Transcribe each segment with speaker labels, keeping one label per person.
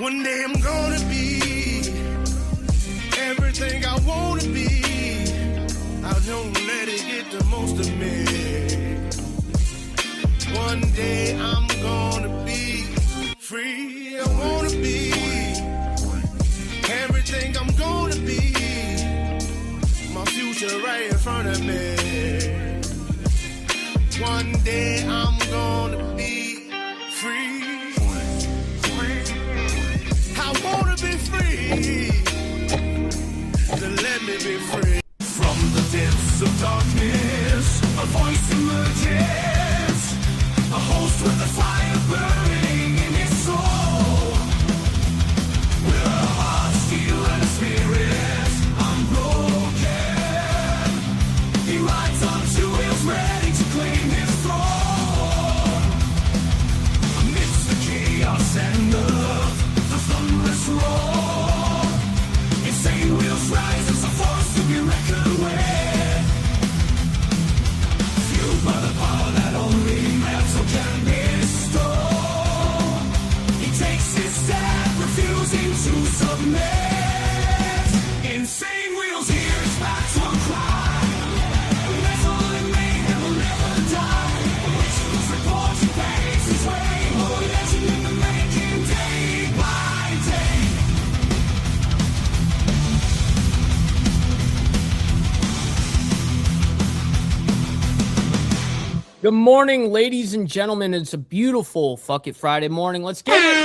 Speaker 1: One day I'm gonna be everything I wanna be. I don't let it get the most of me. One day I'm gonna be free. I wanna be everything I'm gonna be. My future right in front of me. One day I'm gonna be free. I wanna be free. So let me be free.
Speaker 2: From the depths of darkness, a voice emerges. A host with a fire burning in his soul. With a heart, steel, and a spirit unbroken. He rides on two wheels, ready to claim his throne. Amidst the chaos and the thunderous roar, insane wheels rise as a force to be reckoned with. Fueled by the power that only metal can bestow. He takes his stand, refusing to submit. Insane wheels hear his battle cry. Metal and mayhem will never die. Rituals report he paves his way. More legend in the making, day by day.
Speaker 3: Good morning, ladies and gentlemen. It's a beautiful Fuck It Friday morning. Let's get it.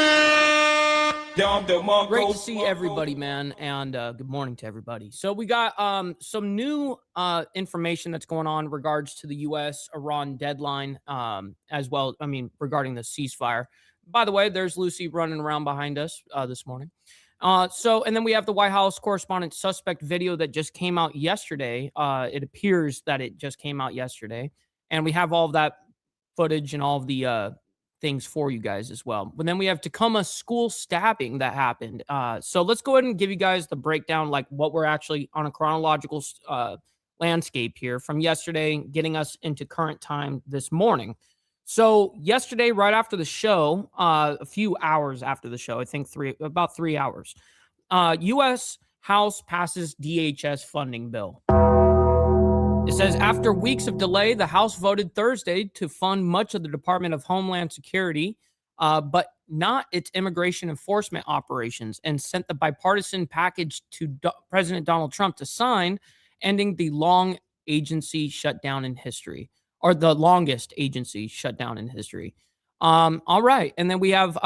Speaker 3: Great to see everybody, man, and good morning to everybody. So we got some new information that's going on in regards to the U.S.-Iran deadline, as well, regarding the ceasefire. By the way, there's Lucy running around behind us this morning. And then we have the White House correspondent suspect video that just came out yesterday. It appears that it just came out yesterday. And we have all of that footage and all of the things for you guys as well. But then we have Tacoma school stabbing that happened. So let's go ahead and give you guys the breakdown, like what we're actually on a chronological landscape here from yesterday, getting us into current time this morning. So yesterday, right after the show, a few hours after the show, I think about 3 hours, U.S. House passes DHS funding bill. It says, after weeks of delay, the House voted Thursday to fund much of the Department of Homeland Security, but not its immigration enforcement operations, and sent the bipartisan package to President Donald Trump to sign, ending the long agency shutdown in history, or the longest agency shutdown in history. All right. And then we have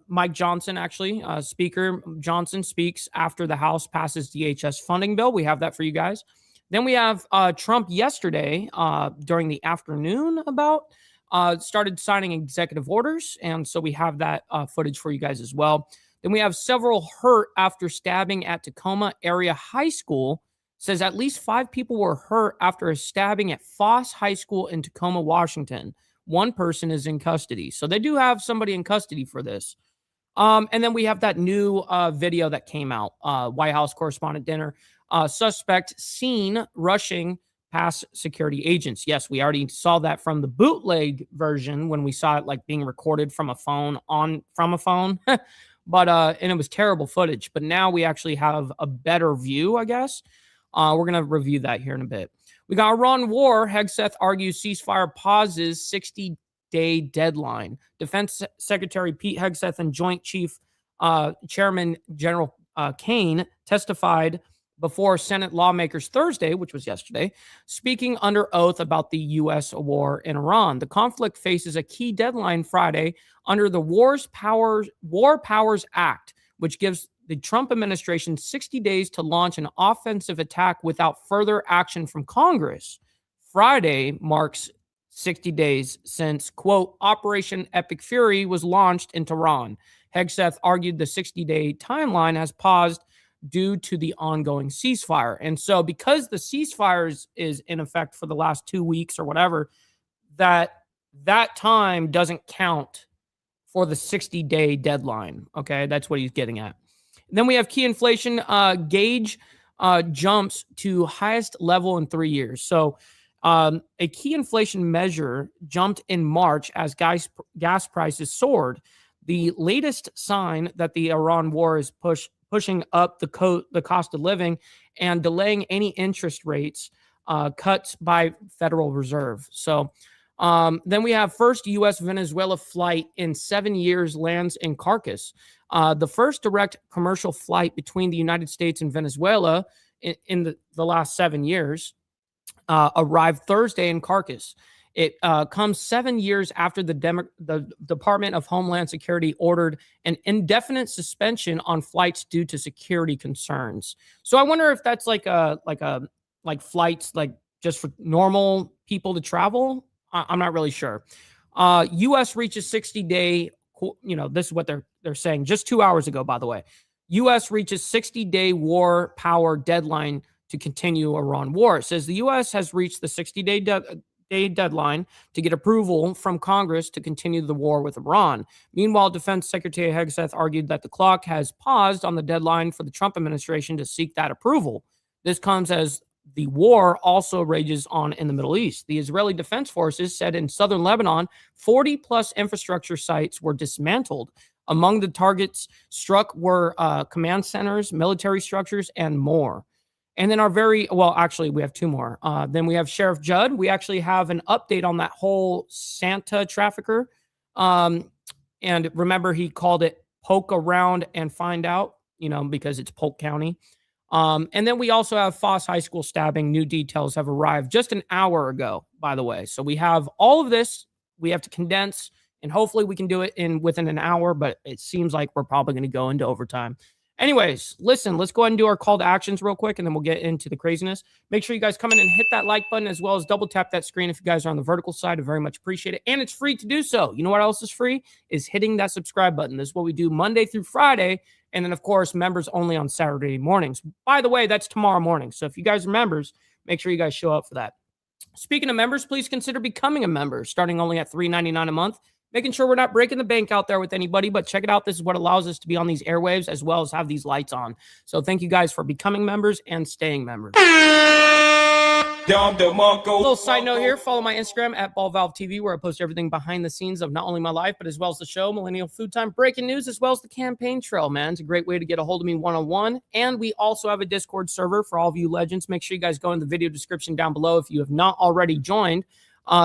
Speaker 3: Mike Johnson, actually. Speaker Johnson speaks after the House passes DHS funding bill. We have that for you guys. Then we have Trump yesterday during the afternoon started signing executive orders. And so we have that footage for you guys as well. Then we have several hurt after stabbing at Tacoma area high school. Says at least 5 people were hurt after a stabbing at Foss High School in Tacoma, Washington. One person is in custody. So they do have somebody in custody for this. And then we have that new video that came out, White House correspondent dinner. Suspect seen rushing past security agents. Yes, we already saw that from the bootleg version when we saw it like being recorded from a phone but and it was terrible footage. But now we actually have a better view, I guess. We're gonna review that here in a bit. We got Iran war. Hegseth argues ceasefire pauses 60-day deadline. Defense Secretary Pete Hegseth and Joint Chief Chairman General Kane testified before Senate lawmakers Thursday, which was yesterday, speaking under oath about the U.S. war in Iran. The conflict faces a key deadline Friday under the War Powers Act, which gives the Trump administration 60 days to launch an offensive attack without further action from Congress. Friday marks 60 days since, quote, Operation Epic Fury was launched in Tehran. Hegseth argued the 60-day timeline has paused due to the ongoing ceasefire. And so because the ceasefire is in effect for the last 2 weeks or whatever, that time doesn't count for the 60-day deadline. Okay, that's what he's getting at. And then we have key inflation gauge jumps to highest level in 3 years. So a key inflation measure jumped in March as gas prices soared. the latest sign that the Iran war is pushing up the cost of living and delaying any interest rates cuts by Federal Reserve. So then we have first U.S.-Venezuela flight in 7 years lands in Caracas. The first direct commercial flight between the United States and Venezuela in the last 7 years arrived Thursday in Caracas. It comes 7 years after the Department of Homeland Security ordered an indefinite suspension on flights due to security concerns. So I wonder if that's like flights like just for normal people to travel. I'm not really sure. U.S. reaches 60-day. This is what they're saying just 2 hours ago. By the way, U.S. reaches 60-day war power deadline to continue Iran war. It says the U.S. has reached the 60-day deadline to get approval from Congress to continue the war with Iran. Meanwhile, Defense Secretary Hegseth argued that the clock has paused on the deadline for the Trump administration to seek that approval. This comes as the war also rages on in the Middle East. The Israeli Defense Forces said in southern Lebanon, 40-plus infrastructure sites were dismantled. Among the targets struck were command centers, military structures, and more. And then actually, we have two more. Then we have Sheriff Judd. We actually have an update on that whole Santa trafficker. And remember, he called it poke around and find out, because it's Polk County. And then we also have Foss High School stabbing. New details have arrived just an hour ago, by the way. So we have all of this. We have to condense, and hopefully we can do it within an hour, but it seems like we're probably going to go into overtime. Anyways, listen, let's go ahead and do our call to actions real quick, and then we'll get into the craziness. Make sure you guys come in and hit that like button, as well as double tap that screen if you guys are on the vertical side. I very much appreciate it. And it's free to do so. You know what else is free? Is hitting that subscribe button. This is what we do Monday through Friday. And then, of course, members only on Saturday mornings. By the way, that's tomorrow morning. So if you guys are members, make sure you guys show up for that. Speaking of members, please consider becoming a member, starting only at $3.99 a month. Making sure we're not breaking the bank out there with anybody, but check it out. This is what allows us to be on these airwaves as well as have these lights on. So thank you guys for becoming members and staying members. Little side note here, follow my Instagram at BallValveTV, where I post everything behind the scenes of not only my life, but as well as the show, Millennial Food Time, breaking news, as well as the campaign trail, man. It's a great way to get a hold of me one-on-one. And we also have a Discord server for all of you legends. Make sure you guys go in the video description down below if you have not already joined.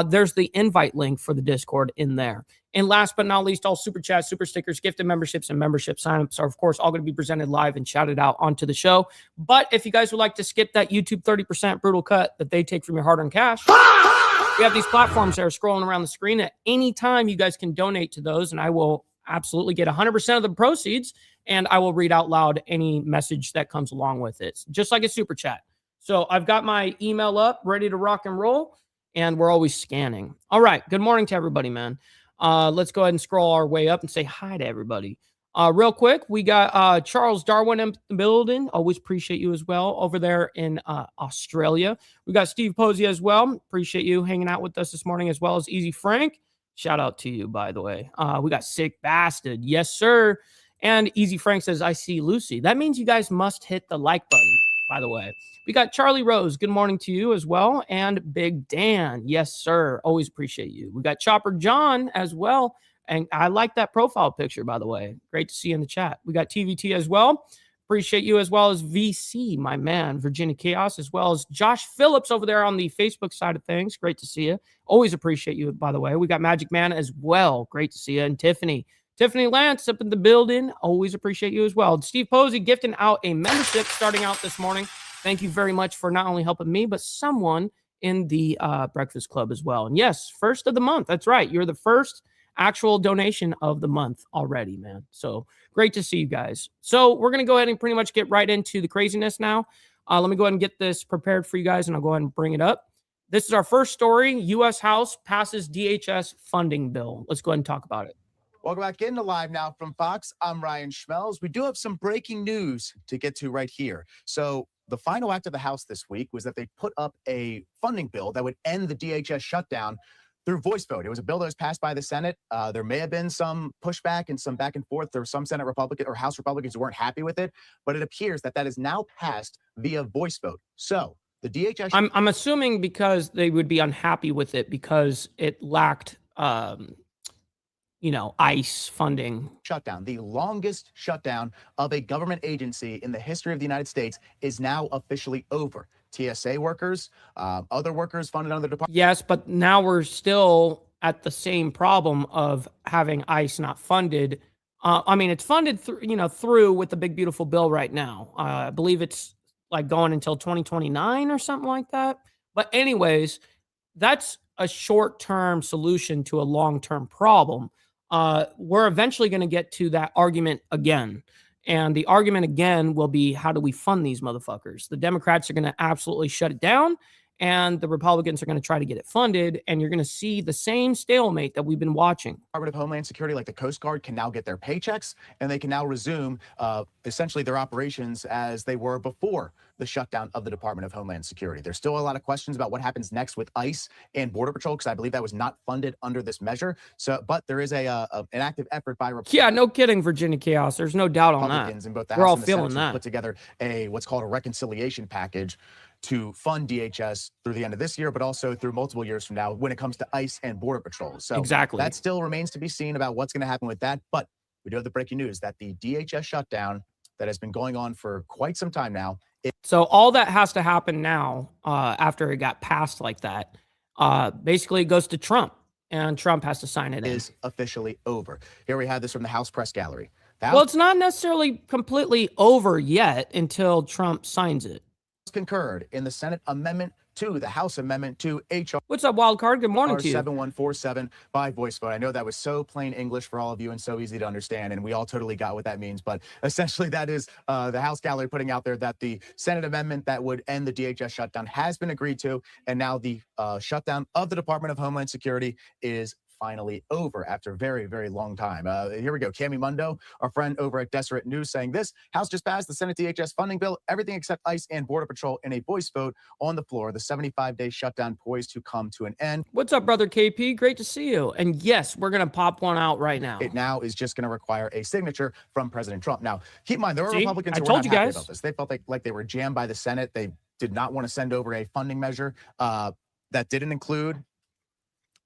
Speaker 3: There's the invite link for the Discord in there. And last but not least, all super chats, super stickers, gifted memberships, and membership signups are, of course, all going to be presented live and shouted out onto the show. But if you guys would like to skip that YouTube 30% brutal cut that they take from your hard-earned cash, we have these platforms that are scrolling around the screen. At any time, you guys can donate to those, and I will absolutely get 100% of the proceeds, and I will read out loud any message that comes along with it, just like a super chat. So I've got my email up, ready to rock and roll, and we're always scanning. All right, good morning to everybody, man. Let's go ahead and scroll our way up and say hi to everybody. Real quick, we got Charles Darwin in the building. Always appreciate you as well over there in Australia. We got Steve Posey as well. Appreciate you hanging out with us this morning, as well as Easy Frank. Shout out to you, by the way. We got Sick Bastard. Yes, sir. And Easy Frank says, I see Lucy. That means you guys must hit the like button, by the way. We got Charlie Rose. Good morning to you as well. And Big Dan. Yes, sir. Always appreciate you. We got Chopper John as well. And I like that profile picture, by the way. Great to see you in the chat. We got TVT as well. Appreciate you, as well as VC, my man, Virginia Chaos, as well as Josh Phillips over there on the Facebook side of things. Great to see you. Always appreciate you, by the way. We got Magic Man as well. Great to see you. And Tiffany Lance up in the building. Always appreciate you as well. Steve Posey gifting out a membership starting out this morning. Thank you very much for not only helping me, but someone in the Breakfast Club as well. And yes, first of the month. That's right. You're the first actual donation of the month already, man. So great to see you guys. So we're going to go ahead and pretty much get right into the craziness now. Let me go ahead and get this prepared for you guys, and I'll go ahead and bring it up. This is our first story. U.S. House passes DHS funding bill. Let's go ahead and talk about it.
Speaker 4: Welcome back into Live Now from Fox. I'm Ryan Schmelz. We do have some breaking news to get to right here. So the final act of the House this week was that they put up a funding bill that would end the DHS shutdown through voice vote. It was a bill that was passed by the Senate. There may have been some pushback and some back and forth. There were some Senate Republicans or House Republicans who weren't happy with it, but it appears that that is now passed via voice vote. So the DHS...
Speaker 3: I'm assuming because they would be unhappy with it because it lacked ICE funding.
Speaker 4: Shutdown, the longest shutdown of a government agency in the history of the United States, is now officially over. TSA workers, other workers funded under the department.
Speaker 3: Yes, but now we're still at the same problem of having ICE not funded. I mean, it's funded through with the big beautiful bill right now. I believe it's like going until 2029 or something like that. But anyways, that's a short-term solution to a long-term problem. We're eventually going to get to that argument again. And the argument again will be, how do we fund these motherfuckers? The Democrats are going to absolutely shut it down, and the Republicans are going to try to get it funded. And you're going to see the same stalemate that we've been watching.
Speaker 4: Department of Homeland Security, like the Coast Guard, can now get their paychecks, and they can now resume essentially their operations as they were before the shutdown of the Department of Homeland Security. There's still a lot of questions about what happens next with ICE and Border Patrol, because I believe that was not funded under this measure. So, but there is an active effort by
Speaker 3: yeah, no kidding, Virginia Chaos. There's no doubt on that.
Speaker 4: In both the
Speaker 3: We're
Speaker 4: House
Speaker 3: all
Speaker 4: and the
Speaker 3: feeling
Speaker 4: Senate to
Speaker 3: that.
Speaker 4: put together what's called a reconciliation package to fund DHS through the end of this year, but also through multiple years from now when it comes to ICE and Border Patrol. So
Speaker 3: exactly,
Speaker 4: that still remains to be seen about what's going to happen with that. But we do have the breaking news that the DHS shutdown that has been going on for quite some time now.
Speaker 3: So all that has to happen now, after it got passed like that, basically it goes to Trump, and Trump has to sign it.
Speaker 4: Is officially over. Here we have this from the House Press Gallery.
Speaker 3: Well, it's not necessarily completely over yet until Trump signs it.
Speaker 4: Concurred in the Senate amendment to the House amendment to H.R.
Speaker 3: What's up, Wildcard? Good morning to you.
Speaker 4: 7147 by voice vote. I know that was so plain English for all of you and so easy to understand, and we all totally got what that means. But essentially, that is the House Gallery putting out there that the Senate amendment that would end the DHS shutdown has been agreed to, and now the shutdown of the Department of Homeland Security is finally over after a very, very long time. Here we go. Cami Mundo, our friend over at Deseret News, saying this: House just passed the Senate DHS funding bill, everything except ICE and Border Patrol, in a voice vote on the floor. The 75-day shutdown poised to come to an end.
Speaker 3: What's up, brother KP? Great to see you. And yes, we're going to pop one out right now.
Speaker 4: It now is just going to require a signature from President Trump. Now, keep in mind, there are Republicans who
Speaker 3: were
Speaker 4: not happy about this. They felt like they were jammed by the Senate. They did not want to send over a funding measure that didn't include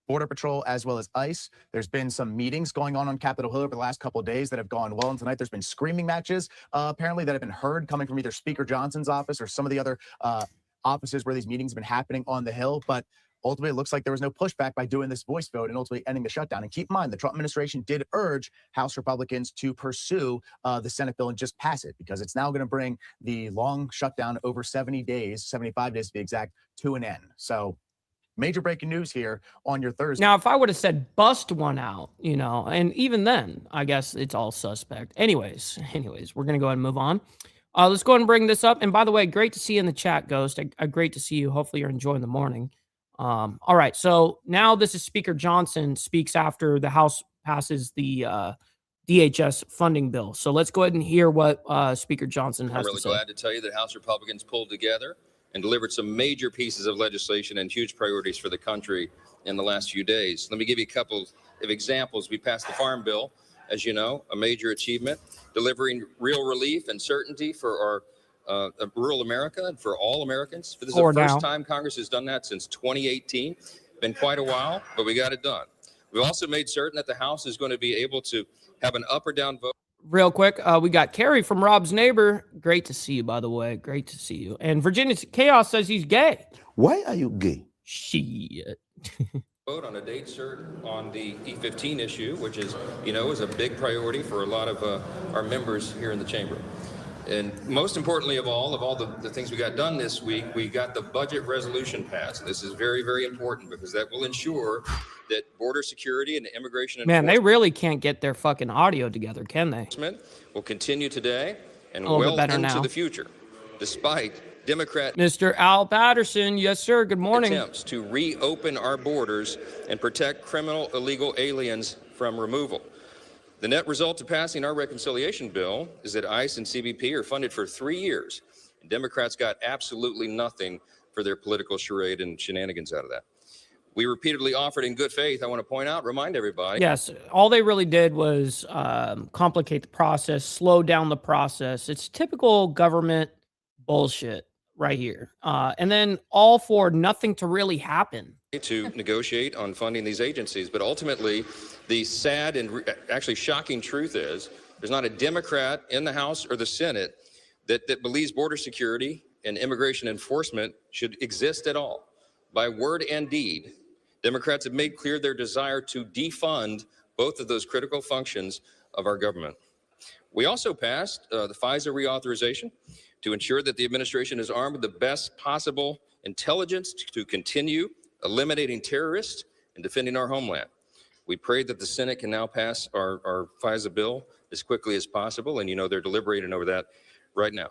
Speaker 4: Border Patrol as well as ICE. There's been some meetings going on Capitol Hill over the last couple of days that have gone well, and tonight there's been screaming matches apparently that have been heard coming from either Speaker Johnson's office or some of the other offices where these meetings have been happening on the Hill. But ultimately, it looks like there was no pushback by doing this voice vote and ultimately ending the shutdown. And keep in mind, the Trump administration did urge House Republicans to pursue the Senate bill and just pass it, because it's now going to bring the long shutdown over 70 days, 75 days to be exact, to an end. So major breaking news here on your Thursday.
Speaker 3: Now, if I would have said bust one out, and even then, I guess it's all suspect. Anyways, we're going to go ahead and move on. Let's go ahead and bring this up. And by the way, great to see you in the chat, Ghost. Great to see you. Hopefully you're enjoying the morning. All right. So now this is Speaker Johnson speaks after the House passes the DHS funding bill. So let's go ahead and hear what Speaker Johnson has to say.
Speaker 5: I'm really glad to tell you that House Republicans pulled together and delivered some major pieces of legislation and huge priorities for the country in the last few days. Let me give you a couple of examples. We passed the Farm Bill, as you know, a major achievement, delivering real relief and certainty for our rural America and for all Americans. This is the first time Congress has done that since 2018. Been quite a while, but we got it done. We've also made certain that the House is going to be able to have an up or down vote.
Speaker 3: Real quick, we got Carrie from Rob's neighbor. Great to see you, by the way. Great to see you. And Virginia Chaos says he's gay.
Speaker 6: Why are you gay?
Speaker 3: Shit.
Speaker 5: Vote on a date certain on the E15 issue, which is, is a big priority for a lot of our members here in the chamber. And most importantly of all the things we got done this week, we got the budget resolution passed. This is very, very important because that will ensure that border security and immigration
Speaker 3: Man, they really can't get their fucking audio together, can they?
Speaker 5: Will continue today and
Speaker 3: well into
Speaker 5: now. The future, despite Democrat
Speaker 3: Mr. Al Patterson. Yes, sir. Good morning.
Speaker 5: Attempts to reopen our borders and protect criminal illegal aliens from removal. The net result of passing our reconciliation bill is that ICE and CBP are funded for 3 years. And Democrats got absolutely nothing for their political charade and shenanigans out of that. We repeatedly offered in good faith, I want to point out, remind everybody.
Speaker 3: Yes, all they really did was complicate the process, slow down the process. It's typical government bullshit, right here. And then all for nothing to really happen.
Speaker 5: To negotiate on funding these agencies. But ultimately, the sad and actually shocking truth is there's not a Democrat in the House or the Senate that believes border security and immigration enforcement should exist at all. By word and deed, Democrats have made clear their desire to defund both of those critical functions of our government. We also passed the FISA reauthorization to ensure that the administration is armed with the best possible intelligence to continue eliminating terrorists and defending our homeland. We pray that the Senate can now pass our FISA bill as quickly as possible, and you know they're deliberating over that right now.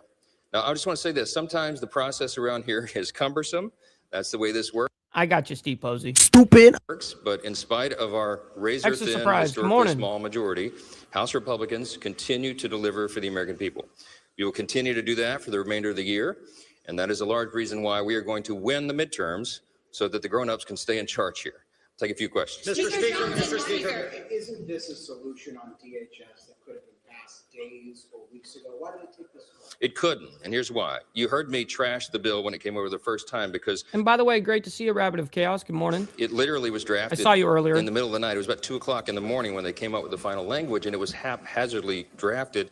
Speaker 5: Now, I just want to say this. Sometimes the process around here is cumbersome. That's the way this works.
Speaker 3: I got you, Steve Posey.
Speaker 4: Stupid.
Speaker 5: But in spite of our razor-thin, historically small majority, House Republicans continue to deliver for the American people. We will continue to do that for the remainder of the year, and that is a large reason why we are going to win the midterms so that the grown-ups can stay in charge here. Take a few questions.
Speaker 6: Mr. Speaker, isn't this a solution on DHS that could have been passed days or weeks ago? Why did it take this long?
Speaker 5: It couldn't, and here's why. You heard me trash the bill when it came over the first time because...
Speaker 3: And by the way, great to see you, Rabbit of Chaos. Good morning.
Speaker 5: It literally was drafted...
Speaker 3: I saw you earlier.
Speaker 5: ...in the middle of the night. It was about 2 o'clock in the morning when they came up with the final language, and it was haphazardly drafted.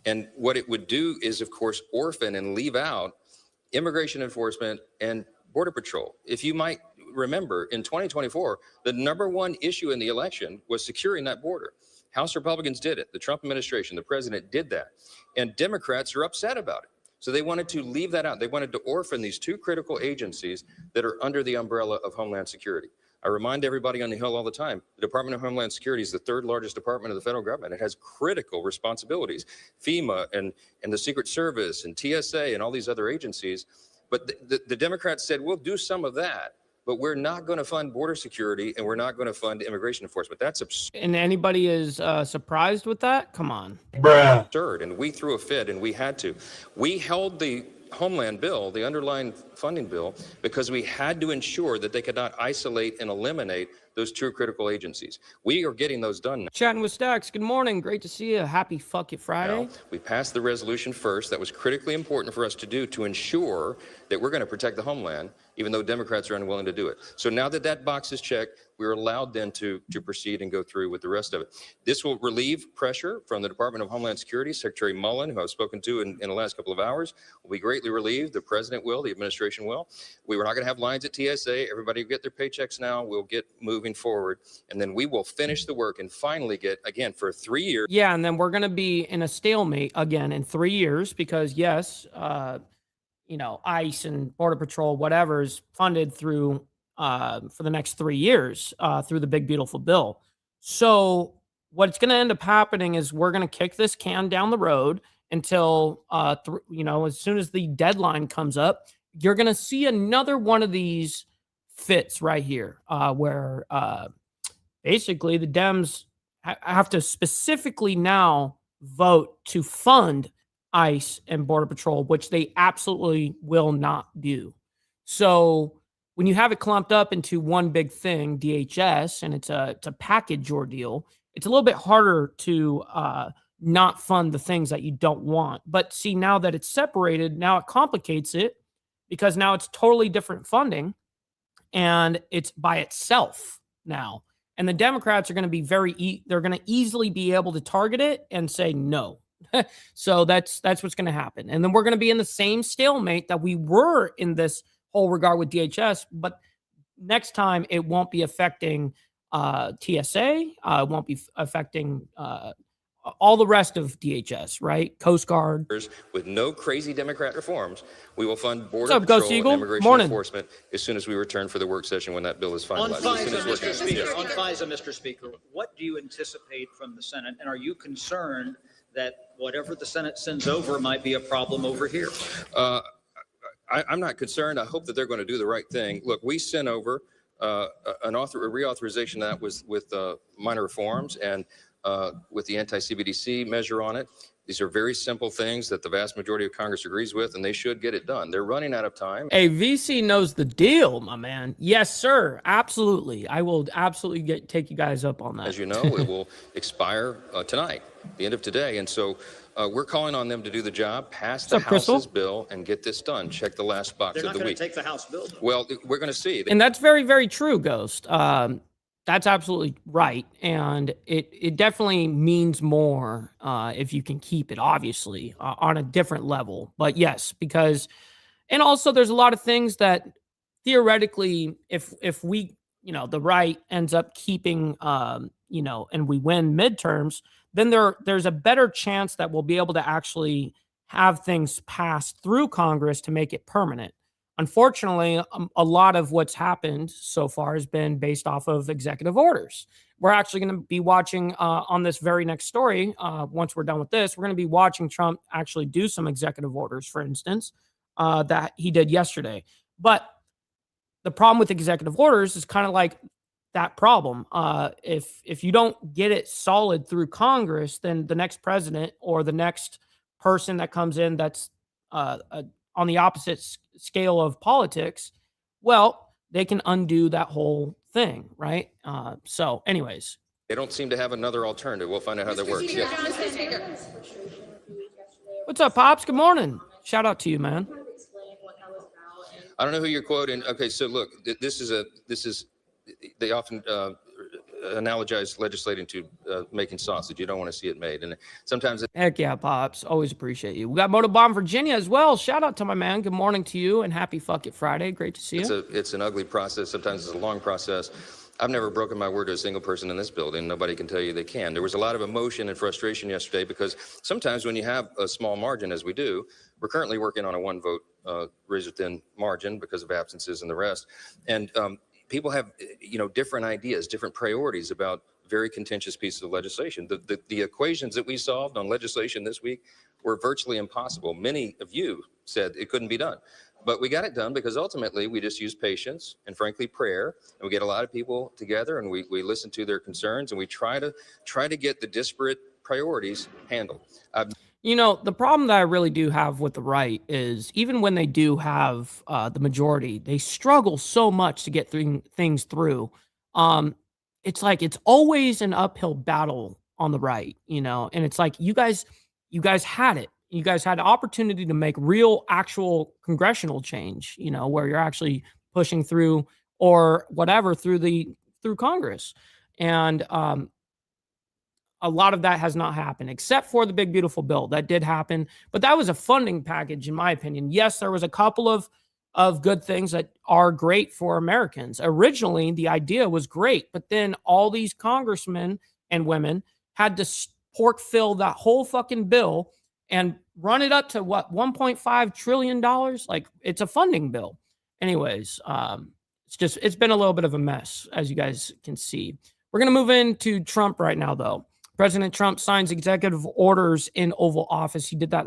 Speaker 5: And what it would do is, of course, orphan and leave out immigration enforcement and Border Patrol. If you might remember, in 2024, the #1 issue in the election was securing that border. House Republicans did it. The Trump administration, the president did that. And Democrats are upset about it. So they wanted to leave that out. They wanted to orphan these two critical agencies that are under the umbrella of Homeland Security. I remind everybody on the Hill all the time, the Department of Homeland Security is the 3rd largest department of the federal government. It has critical responsibilities, FEMA and the Secret Service and TSA and all these other agencies. But the Democrats said, we'll do some of that, but we're not going to fund border security and we're not going to fund immigration enforcement. That's absurd.
Speaker 3: And anybody is surprised with that? Come on.
Speaker 4: Bruh.
Speaker 5: Absurd. And we threw a fit, and we had to. We held the Homeland bill, the underlying funding bill, because we had to ensure that they could not isolate and eliminate those two critical agencies. We are getting those done now.
Speaker 3: Chatting with Stacks. Good morning. Great to see you. Happy Fuck It Friday.
Speaker 5: Now, we passed the resolution first. That was critically important for us to do to ensure that we're going to protect the homeland, even though Democrats are unwilling to do it. So now that that box is checked, we're allowed then to proceed and go through with the rest of it. This will relieve pressure from the Department of Homeland Security. Secretary Mullen, who I've spoken to in the last couple of hours, will be greatly relieved. The president will, the administration will. We were not going to have lines at TSA. Everybody will get their paychecks now. We'll get moving forward, and then we will finish the work and finally get, again, for 3 years.
Speaker 3: Yeah, and then we're going to be in a stalemate again in 3 years because, yes, ICE and Border Patrol, whatever, is funded through for the next 3 years through the big, beautiful bill. So what's going to end up happening is we're going to kick this can down the road until, as soon as the deadline comes up, you're going to see another one of these fits right here where basically the Dems have to specifically now vote to fund ICE and Border Patrol, which they absolutely will not do. So when you have it clumped up into one big thing, DHS, and it's a package ordeal, it's a little bit harder to not fund the things that you don't want. But see, now that it's separated, now it complicates it because now it's totally different funding and it's by itself now. And the Democrats are going to be they're going to easily be able to target it and say no. So that's what's going to happen. And then we're going to be in the same stalemate that we were in this whole regard with DHS, but next time it won't be affecting TSA, it won't be affecting all the rest of DHS, right? Coast Guard.
Speaker 5: With no crazy Democrat reforms, we will fund Border
Speaker 3: What's up,
Speaker 5: Patrol
Speaker 3: Ghost Eagle?
Speaker 5: and immigration
Speaker 3: Morning.
Speaker 5: enforcement as soon as we return for the work session when that bill is finalized.
Speaker 7: On FISA,
Speaker 5: As soon as
Speaker 7: Mr. Speaker,
Speaker 5: yes.
Speaker 7: on FISA, Mr. Speaker, what do you anticipate from the Senate? And are you concerned that whatever the Senate sends over might be a problem over here?
Speaker 5: I'm not concerned. I hope that they're going to do the right thing. Look, we sent over a reauthorization that was with minor reforms, and with the anti-CBDC measure on it. These are very simple things that the vast majority of Congress agrees with, and they should get it done. They're running out of time.
Speaker 3: Hey, VC knows the deal, my man. Yes, sir. Absolutely. I will absolutely take you guys up on that.
Speaker 5: As you know, it will expire tonight, the end of today. And so we're calling on them to do the job, pass the House's bill, and get this done. Check the last box
Speaker 7: They're
Speaker 5: of
Speaker 7: not
Speaker 5: the
Speaker 7: going
Speaker 5: week.
Speaker 7: to take the House bill, though.
Speaker 5: Well, we're going to see.
Speaker 3: And that's very, very true, Ghost. That's absolutely right. And it definitely means more if you can keep it, obviously, on a different level. But yes, because, and also there's a lot of things that theoretically, if we, the right ends up keeping, and we win midterms, then there's a better chance that we'll be able to actually have things passed through Congress to make it permanent. Unfortunately, a lot of what's happened so far has been based off of executive orders. We're actually going to be watching on this very next story. Once we're done with this, we're going to be watching Trump actually do some executive orders, for instance, that he did yesterday. But the problem with executive orders is kind of like that problem. If you don't get it solid through Congress, then the next president or the next person that comes in that's on the opposite scale of politics, well, they can undo that whole thing, right? So anyways.
Speaker 5: They don't seem to have another alternative. We'll find out how that works. Yeah.
Speaker 3: What's up, Pops? Good morning. Shout out to you, man.
Speaker 5: I don't know who you're quoting. Okay, so look, they often analogize legislating to making sausage. You don't want to see it made. And sometimes
Speaker 3: heck yeah, Pops. Always appreciate you. We got Motobomb Virginia as well. Shout out to my man. Good morning to you and happy Fuck It Friday. Great to see you.
Speaker 5: It's an ugly process. Sometimes it's a long process. I've never broken my word to a single person in this building. Nobody can tell you they can. There was a lot of emotion and frustration yesterday because sometimes when you have a small margin, as we do, we're currently working on a one vote razor-thin margin because of absences and the rest. And people have, different ideas, different priorities about very contentious pieces of legislation. The equations that we solved on legislation this week were virtually impossible. Many of you said it couldn't be done. But we got it done because ultimately we just use patience and frankly prayer, and we get a lot of people together and we listen to their concerns and we try to get the disparate priorities handled.
Speaker 3: The problem that I really do have with the right is even when they do have the majority, they struggle so much to get things through. It's like it's always an uphill battle on the right, and it's like you guys had it. You guys had the opportunity to make real, actual congressional change, where you're actually pushing through or whatever through Congress. And a lot of that has not happened, except for the big, beautiful bill that did happen. But that was a funding package, in my opinion. Yes, there was a couple of good things that are great for Americans. Originally, the idea was great, but then all these congressmen and women had to pork fill that whole fucking bill and run it up to what, $1.5 trillion? Like, it's a funding bill. Anyways, it's been a little bit of a mess, as you guys can see. We're going to move into Trump right now, though. President Trump signs executive orders in Oval Office. He did that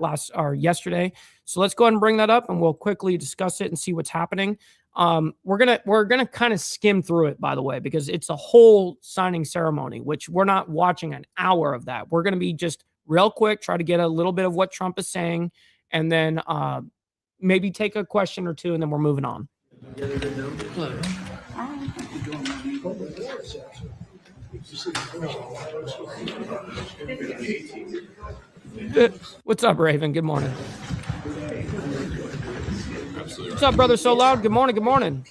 Speaker 3: yesterday. So let's go ahead and bring that up and we'll quickly discuss it and see what's happening. We're gonna kind of skim through it, by the way, because it's a whole signing ceremony, which we're not watching an hour of that. We're going to be just real quick, try to get a little bit of what Trump is saying, and then maybe take a question or two, and then we're moving on. What's up, Raven? Good morning. What's up, brother? So loud. Good morning. Good morning.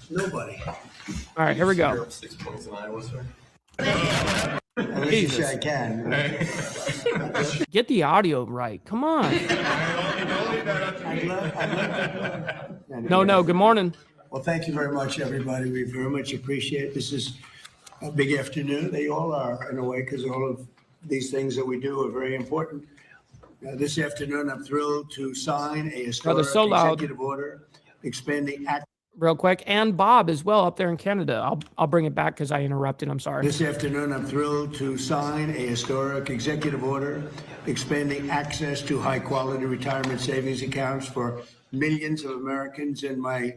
Speaker 8: Nobody.
Speaker 3: All right, here we go.
Speaker 8: 6 points in Iowa, sir.
Speaker 3: Jesus.
Speaker 8: I can.
Speaker 3: Get the audio right. Come on. No. Good morning.
Speaker 8: Well, thank you very much, everybody. We very much appreciate it. This is a big afternoon. They all are, in a way, because all of these things that we do are very important. This afternoon, I'm thrilled to sign a historic executive order expanding act.
Speaker 3: Real quick, and Bob as well up there in Canada. I'll bring it back because I interrupted. I'm sorry.
Speaker 8: This afternoon, I'm thrilled to sign a historic executive order expanding access to high-quality retirement savings accounts for millions of Americans. And my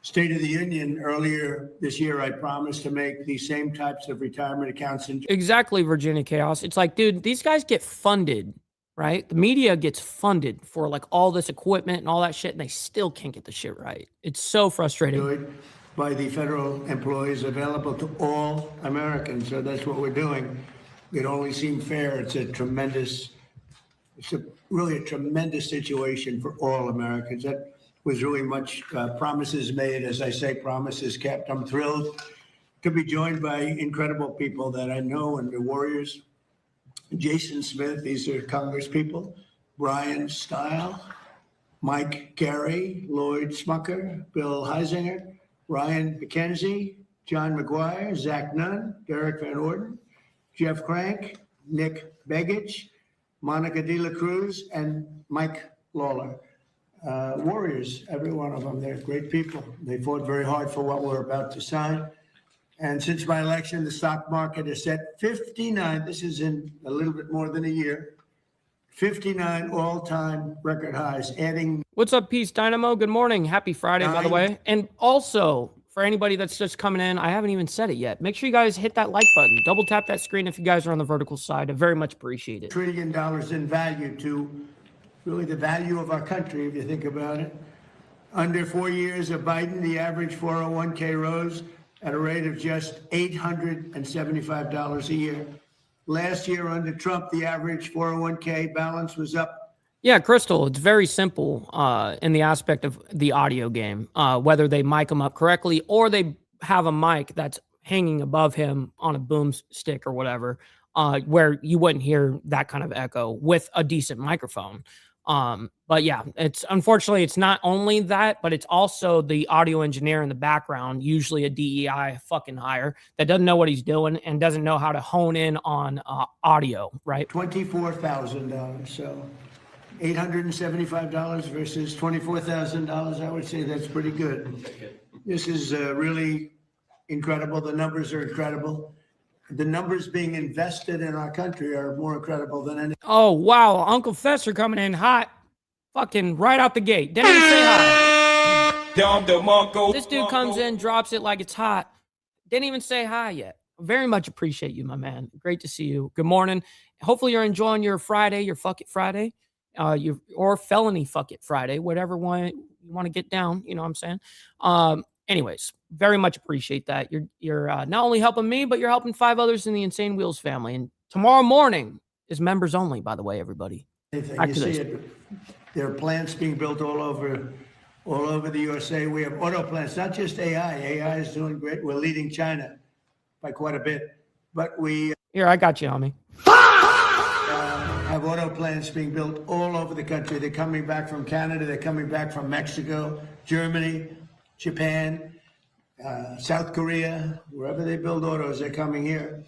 Speaker 8: State of the Union earlier this year, I promised to make these same types of retirement accounts.
Speaker 3: Exactly, Virginia Chaos. It's like, dude, these guys get funded, right? The media gets funded for like all this equipment and all that shit, and they still can't get the shit right. It's so frustrating.
Speaker 8: By the federal employees available to all Americans. So that's what we're doing. It only seemed fair. It's really a tremendous situation for all Americans. That was really much promises made, as I say, promises kept. I'm thrilled to be joined by incredible people that I know and the warriors. Jason Smith, these are Congress people. Brian Stile, Mike Carey, Lloyd Smucker, Bill Heisinger, Ryan McKenzie, John McGuire, Zach Nunn, Derek Van Orden, Jeff Crank, Nick Begich, Monica De La Cruz, and Mike Lawler. Warriors, every one of them, they're great people. They fought very hard for what we're about to sign. And since my election, the stock market has set 59, this is in a little bit more than a year, 59 all-time record highs, adding.
Speaker 3: What's up, Peace Dynamo? Good morning. Happy Friday, by the way. And also, for anybody that's just coming in, I haven't even said it yet. Make sure you guys hit that like button. Double tap that screen if you guys are on the vertical side. I very much appreciate it.
Speaker 8: $1 trillion in value to really the value of our country, if you think about it. Under 4 years of Biden, the average 401k rose at a rate of just $875 a year. Last year under Trump, the average 401k balance was up.
Speaker 3: Yeah, Crystal, it's very simple in the aspect of the audio game, whether they mic him up correctly or they have a mic that's hanging above him on a boom stick or whatever, where you wouldn't hear that kind of echo with a decent microphone. But yeah, unfortunately, it's not only that, but it's also the audio engineer in the background, usually a DEI fucking hire that doesn't know what he's doing and doesn't know how to hone in on audio, right?
Speaker 8: $24,000. So $875 versus $24,000. I would say that's pretty good. This is really incredible. The numbers are incredible. The numbers being invested in our country are more incredible than any.
Speaker 3: Oh, wow. Uncle Fester coming in hot. Fucking right out the gate. Didn't even say hi. This dude comes in, drops it like it's hot. Didn't even say hi yet. Very much appreciate you, my man. Great to see you. Good morning. Hopefully you're enjoying your Friday, your Fuck It Friday, or Felony Fuck It Friday, whatever one you want to get down. You know what I'm saying? Anyways, very much appreciate that. You're not only helping me, but you're helping 5 others in the Insane Wheels family. And tomorrow morning is members only, by the way, everybody.
Speaker 8: You see it. There are plants being built all over the USA. We have auto plants, not just AI. AI is doing great. We're leading China by quite a bit. But we
Speaker 3: Here, I got you, homie.
Speaker 8: Have auto plants being built all over the country. They're coming back from Canada. They're coming back from Mexico, Germany, Japan, South Korea, wherever they build autos, they're coming here.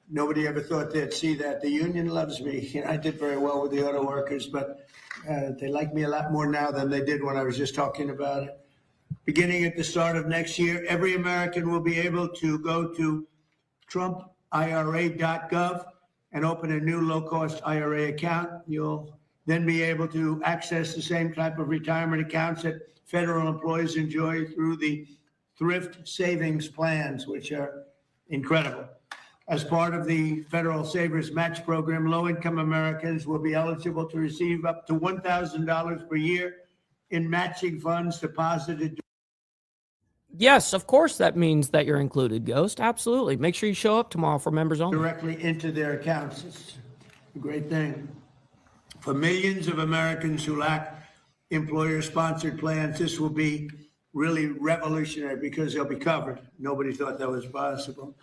Speaker 8: Nobody ever thought they'd see that. The union loves me. You know, I did very well with the auto workers, but they like me a lot more now than they did when I was just talking about it. Beginning at the start of next year, every American will be able to go to TrumpIRA.gov and open a new low-cost IRA account. You'll then be able to access the same type of retirement accounts that federal employees enjoy through the thrift savings plans, which are incredible. As part of the Federal Savers Match Program, low-income Americans will be eligible to receive up to $1,000 per year in matching funds deposited.
Speaker 3: Yes, of course that means that you're included, Ghost. Absolutely. Make sure you show up tomorrow for members only.
Speaker 8: Directly into their accounts. It's a great thing. For millions of Americans who lack employer-sponsored plans, this will be really revolutionary because they'll be covered. Nobody thought that was possible.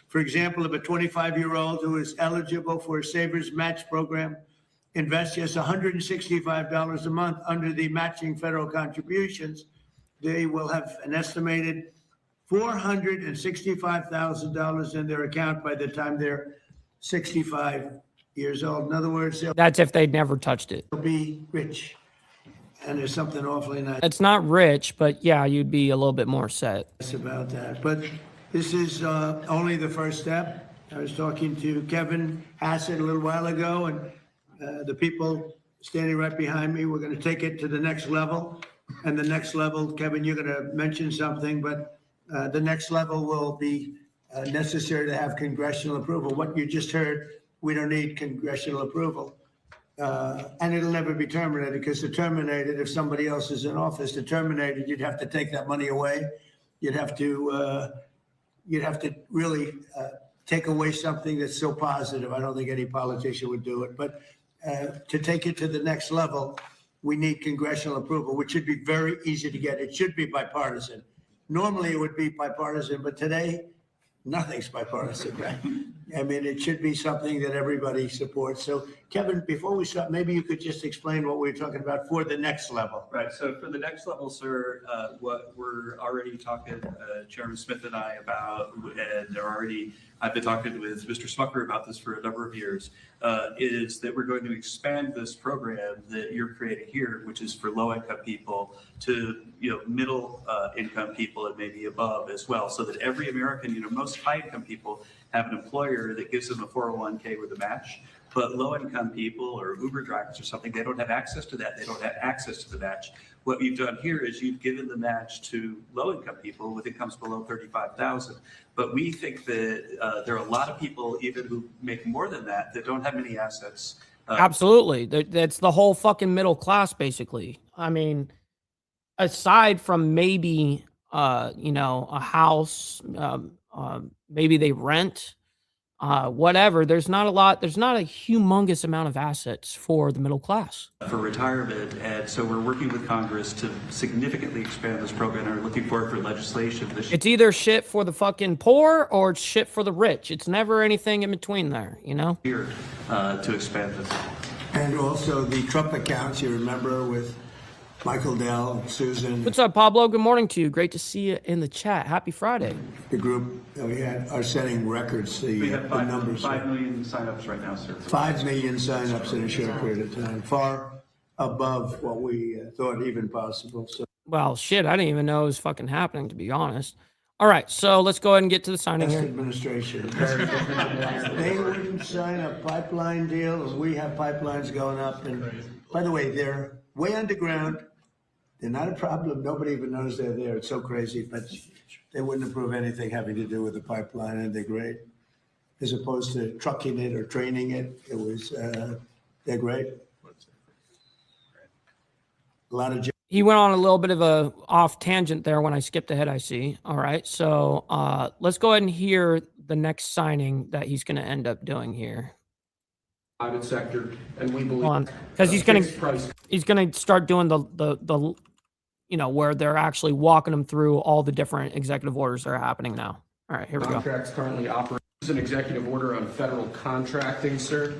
Speaker 8: For example, if a 25-year-old who is eligible for a Savers Match Program invests just $165 a month under the matching federal contributions, they will have an estimated $465,000 in their account by the time they're 65 years old. In other words,
Speaker 3: That's if they'd never touched it.
Speaker 8: they'll be rich. And there's something awfully nice
Speaker 3: It's not rich, but yeah, you'd be a little bit more set.
Speaker 8: about that. But this is only the first step. I was talking to Kevin Hassett a little while ago, and the people standing right behind me, we're going to take it to the next level. And the next level, Kevin, you're going to mention something, but the next level will be necessary to have congressional approval. What you just heard, we don't need congressional approval. And it'll never be terminated, because to terminate it, if somebody else is in office, to terminate it, you'd have to take that money away. You'd have to really take away something that's so positive. I don't think any politician would do it. But to take it to the next level, we need congressional approval, which should be very easy to get. It should be bipartisan. Normally, it would be bipartisan, but today, nothing's bipartisan, right? I mean, it should be something that everybody supports. So, Kevin, before we start, maybe you could just explain what we're talking about for the next level.
Speaker 9: Right. So for the next level, sir, what we're already talking, Chairman Smith and I about, and I've been talking with Mr. Smucker about this for a number of years, is that we're going to expand this program that you're creating here, which is for low-income people, to middle income people and maybe above as well, so that every American, most high-income people have an employer that gives them a 401k with a match. But low-income people or Uber drivers or something, they don't have access to that. They don't have access to the match. What you've done here is you've given the match to low-income people with incomes below $35,000. But we think that there are a lot of people, even who make more than that don't have any assets.
Speaker 3: Absolutely. That's the whole fucking middle class, basically. I mean, aside from maybe, a house, maybe they rent, whatever, there's not a humongous amount of assets for the middle class.
Speaker 9: For retirement, and so we're working with Congress to significantly expand this program, and we're looking forward for legislation.
Speaker 3: It's either shit for the fucking poor or it's shit for the rich. It's never anything in between there,
Speaker 9: Here to expand this.
Speaker 8: And also the Trump accounts, you remember, with Michael Dell, Susan.
Speaker 3: What's up, Pablo? Good morning to you. Great to see you in the chat. Happy Friday.
Speaker 8: The group that we had are setting records.
Speaker 9: We have
Speaker 8: the numbers.
Speaker 9: 5 million signups right now, sir.
Speaker 8: 5 million signups in a short period of time, far above what we thought even possible. So,
Speaker 3: well, shit, I didn't even know it was fucking happening, to be honest. All right, so let's go ahead and get to the signing here.
Speaker 8: Administration. They wouldn't sign a pipeline deal, and we have pipelines going up. And by the way, they're way underground. They're not a problem. Nobody even knows they're there. It's so crazy, but they wouldn't approve anything having to do with the pipeline, and they're great. As opposed to trucking it or training it, they're great. A lot of.
Speaker 3: He went on a little bit of a off tangent there when I skipped ahead, I see. All right, so let's go ahead and hear the next signing that he's going to end up doing here.
Speaker 10: Private sector, and we believe
Speaker 3: because he's going to start doing the where they're actually walking them through all the different executive orders that are happening now. All right, here we go.
Speaker 10: Contracts currently operate. This is an executive order on federal contracting, sir.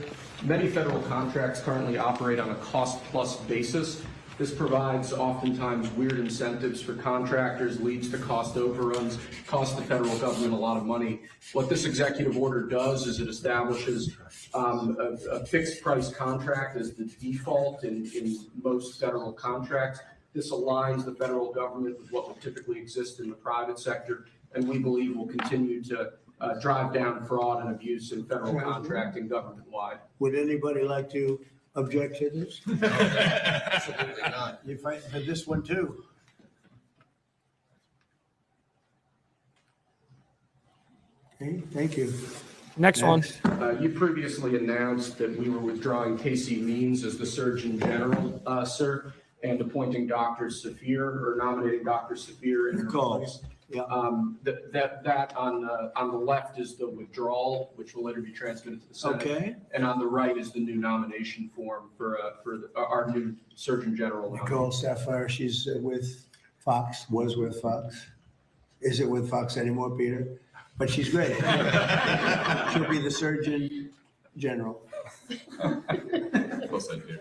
Speaker 10: Many federal contracts currently operate on a cost-plus basis. This provides oftentimes weird incentives for contractors, leads to cost overruns, costs the federal government a lot of money. What this executive order does is it establishes a fixed price contract as the default in most federal contracts. This aligns the federal government with what would typically exist in the private sector, and we believe will continue to drive down fraud and abuse in federal contracting government-wide.
Speaker 8: Would anybody like to object to this?
Speaker 10: No, absolutely not.
Speaker 8: You fight for this one too. Okay, thank you.
Speaker 3: Next one.
Speaker 10: You previously announced that we were withdrawing Casey Means as the Surgeon General, sir, and appointing Dr. Safir, or nominating Dr. Safir in her place.
Speaker 8: Yeah.
Speaker 10: That on the left is the withdrawal, which will later be transmitted to the Senate.
Speaker 8: Okay.
Speaker 10: And on the right is the new nomination form for our new Surgeon General.
Speaker 8: Nicole Sapphire, she's with Fox, was with Fox. Is it with Fox anymore, Peter? But she's great. She'll be the Surgeon General.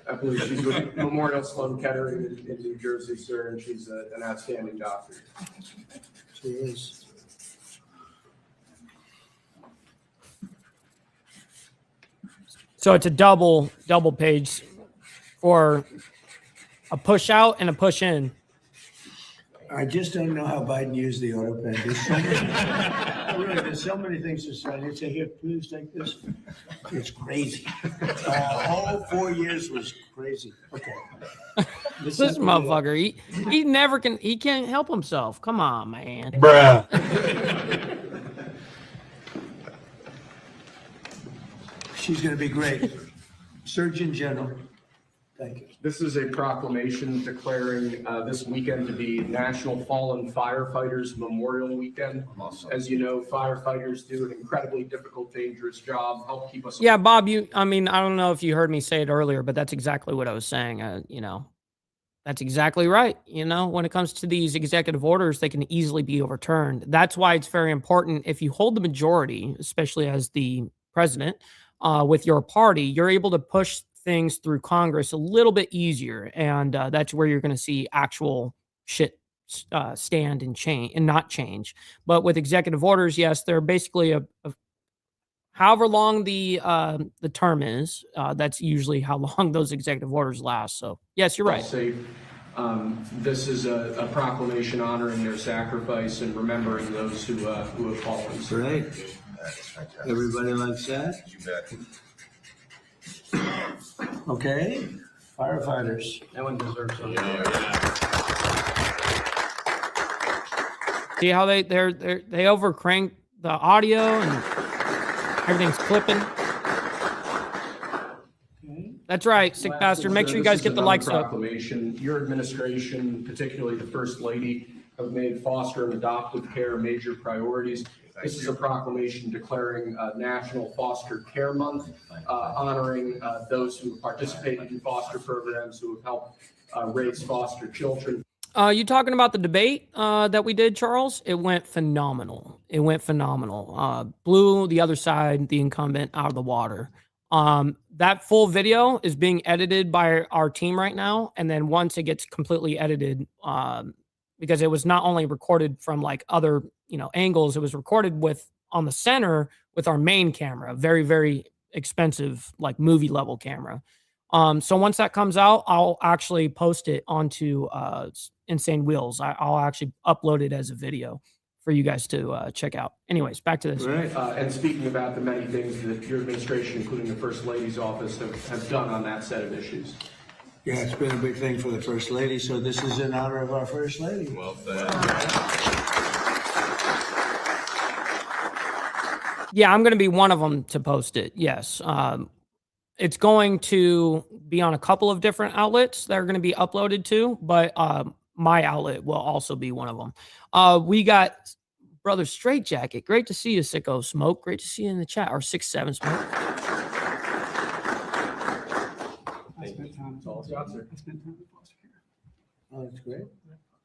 Speaker 10: I believe she's with Memorial Sloan Kettering in New Jersey, sir, and she's an outstanding doctor.
Speaker 8: She is.
Speaker 3: So it's a double page for a push out and a push in.
Speaker 8: I just don't know how Biden used the auto pen. There's so much. really, there's so many things to say. They say, here, please take this. It's crazy. All 4 years was crazy. Okay.
Speaker 3: This motherfucker, he never can, he can't help himself. Come on, man.
Speaker 8: Bruh. She's going to be great. Surgeon General. Thank you.
Speaker 10: This is a proclamation declaring this weekend to be National Fallen Firefighters Memorial Weekend. As you know, firefighters do an incredibly difficult, dangerous job, help keep us.
Speaker 3: Yeah, Bob, I mean, I don't know if you heard me say it earlier, but that's exactly what I was saying. You know, that's exactly right. You know, when it comes to these executive orders, they can easily be overturned. That's why it's very important. If you hold the majority, especially as the president, with your party, you're able to push things through Congress a little bit easier, and that's where you're going to see actual shit stand and change and not change. But with executive orders, yes, they're basically a however long the term is. That's usually how long those executive orders last. So yes, you're right.
Speaker 10: This is a proclamation honoring their sacrifice and remembering those who have fallen.
Speaker 8: Great. Everybody likes that?
Speaker 1: You bet.
Speaker 8: Okay. Firefighters.
Speaker 10: That one deserves something.
Speaker 3: See how they overcrank the audio and everything's clipping. That's right, sick bastard. Make sure you guys get the likes up.
Speaker 10: Your administration, particularly the First Lady, have made foster and adoptive care major priorities. This is a proclamation declaring National Foster Care Month, honoring those who participated in foster programs, who have helped raise foster children.
Speaker 3: You talking about the debate that we did, Charles? It went phenomenal. It went phenomenal. Blew the other side, the incumbent, out of the water. That full video is being edited by our team right now. And then once it gets completely edited, because it was not only recorded from like other, angles, it was recorded on the center with our main camera, very, very expensive, like movie level camera. So once that comes out, I'll actually post it onto Insane Wheels. I'll actually upload it as a video for you guys to check out. Anyways, back to this.
Speaker 10: Right. And speaking about the many things that your administration, including the First Lady's office, have done on that set of issues.
Speaker 8: Yeah, it's been a big thing for the First Lady, so this is in honor of our First Lady.
Speaker 1: Well said.
Speaker 3: Yeah, I'm going to be one of them to post it. Yes. It's going to be on a couple of different outlets that are going to be uploaded to, but my outlet will also be one of them. We got Brother Straight Jacket. Great to see you, Sicko Smoke. Great to see you in the chat. Or 6'7" Smoke.
Speaker 8: Oh, that's great.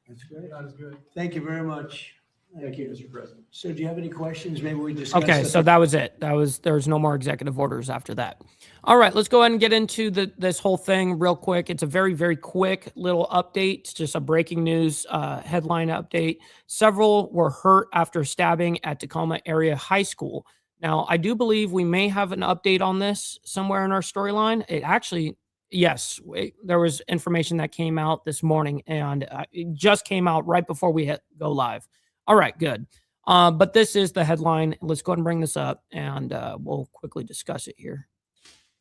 Speaker 8: That's great. That is good. Thank you very much.
Speaker 10: Thank you, Mr. President.
Speaker 8: So do you have any questions? Maybe we discuss.
Speaker 3: Okay, so that was it. There's no more executive orders after that. All right, let's go ahead and get into this whole thing real quick. It's a very, very quick little update. It's just a breaking news headline update. Several were hurt after stabbing at Tacoma area high school. Now, I do believe we may have an update on this somewhere in our storyline. It actually, yes, there was information that came out this morning, and it just came out right before we go live. All right, good. But this is the headline. Let's go ahead and bring this up, and we'll quickly discuss it here.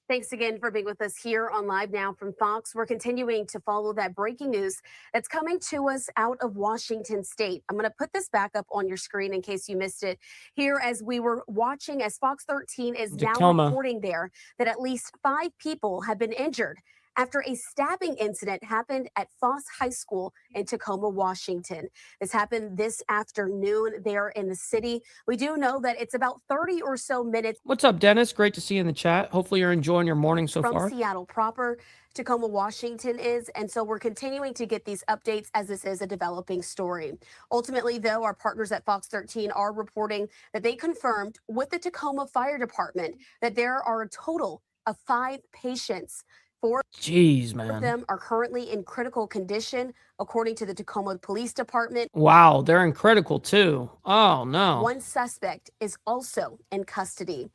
Speaker 11: Thanks again for being with us here on Live Now from Fox. We're continuing to follow that breaking news that's coming to us out of Washington State. I'm going to put this back up on your screen in case you missed it. Here, as we were watching, as Fox 13 is
Speaker 3: Tacoma.
Speaker 11: now reporting there, that at least 5 people have been injured after a stabbing incident happened at Foss High School in Tacoma, Washington. This happened this afternoon there in the city. We do know that it's about 30 or so minutes.
Speaker 3: What's up, Dennis? Great to see you in the chat. Hopefully you're enjoying your morning so far.
Speaker 11: From Seattle proper, Tacoma, Washington is. And so we're continuing to get these updates as this is a developing story. Ultimately, though, our partners at Fox 13 are reporting that they confirmed with the Tacoma Fire Department that there are a total of 5 patients. 4 of them are currently in critical condition, according to the Tacoma Police Department.
Speaker 3: Wow, they're in critical too. Oh, no.
Speaker 11: 1 suspect is also in custody.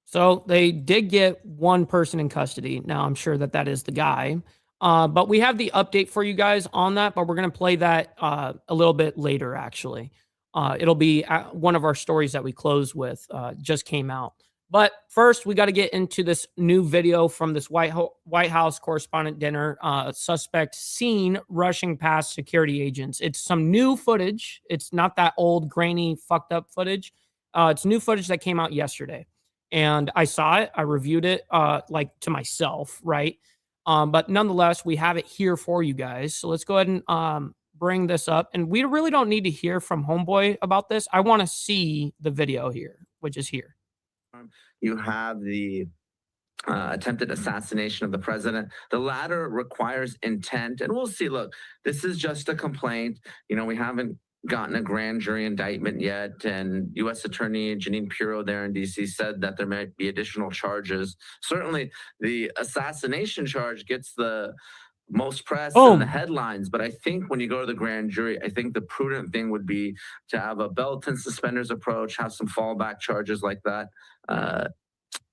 Speaker 3: So they did get 1 person in custody. Now, I'm sure that is the guy. But we have the update for you guys on that, but we're going to play that a little bit later, actually. It'll be one of our stories that we close with, just came out. But first, we got to get into this new video from this White House correspondent dinner. Suspect seen rushing past security agents. It's some new footage. It's not that old, grainy, fucked up footage. It's new footage that came out yesterday. And I saw it. I reviewed it like to myself, right? But nonetheless, we have it here for you guys. So let's go ahead and bring this up. And we really don't need to hear from Homeboy about this. I want to see the video here, which is here.
Speaker 12: You have the attempted assassination of the president. The latter requires intent. And we'll see. Look, this is just a complaint. You know, we haven't gotten a grand jury indictment yet. And U.S. Attorney Jeanine Pirro there in D.C. said that there might be additional charges. Certainly, the assassination charge gets the most press and the headlines. But I think when you go to the grand jury, I think the prudent thing would be to have a belt and suspenders approach, have some fallback charges like that.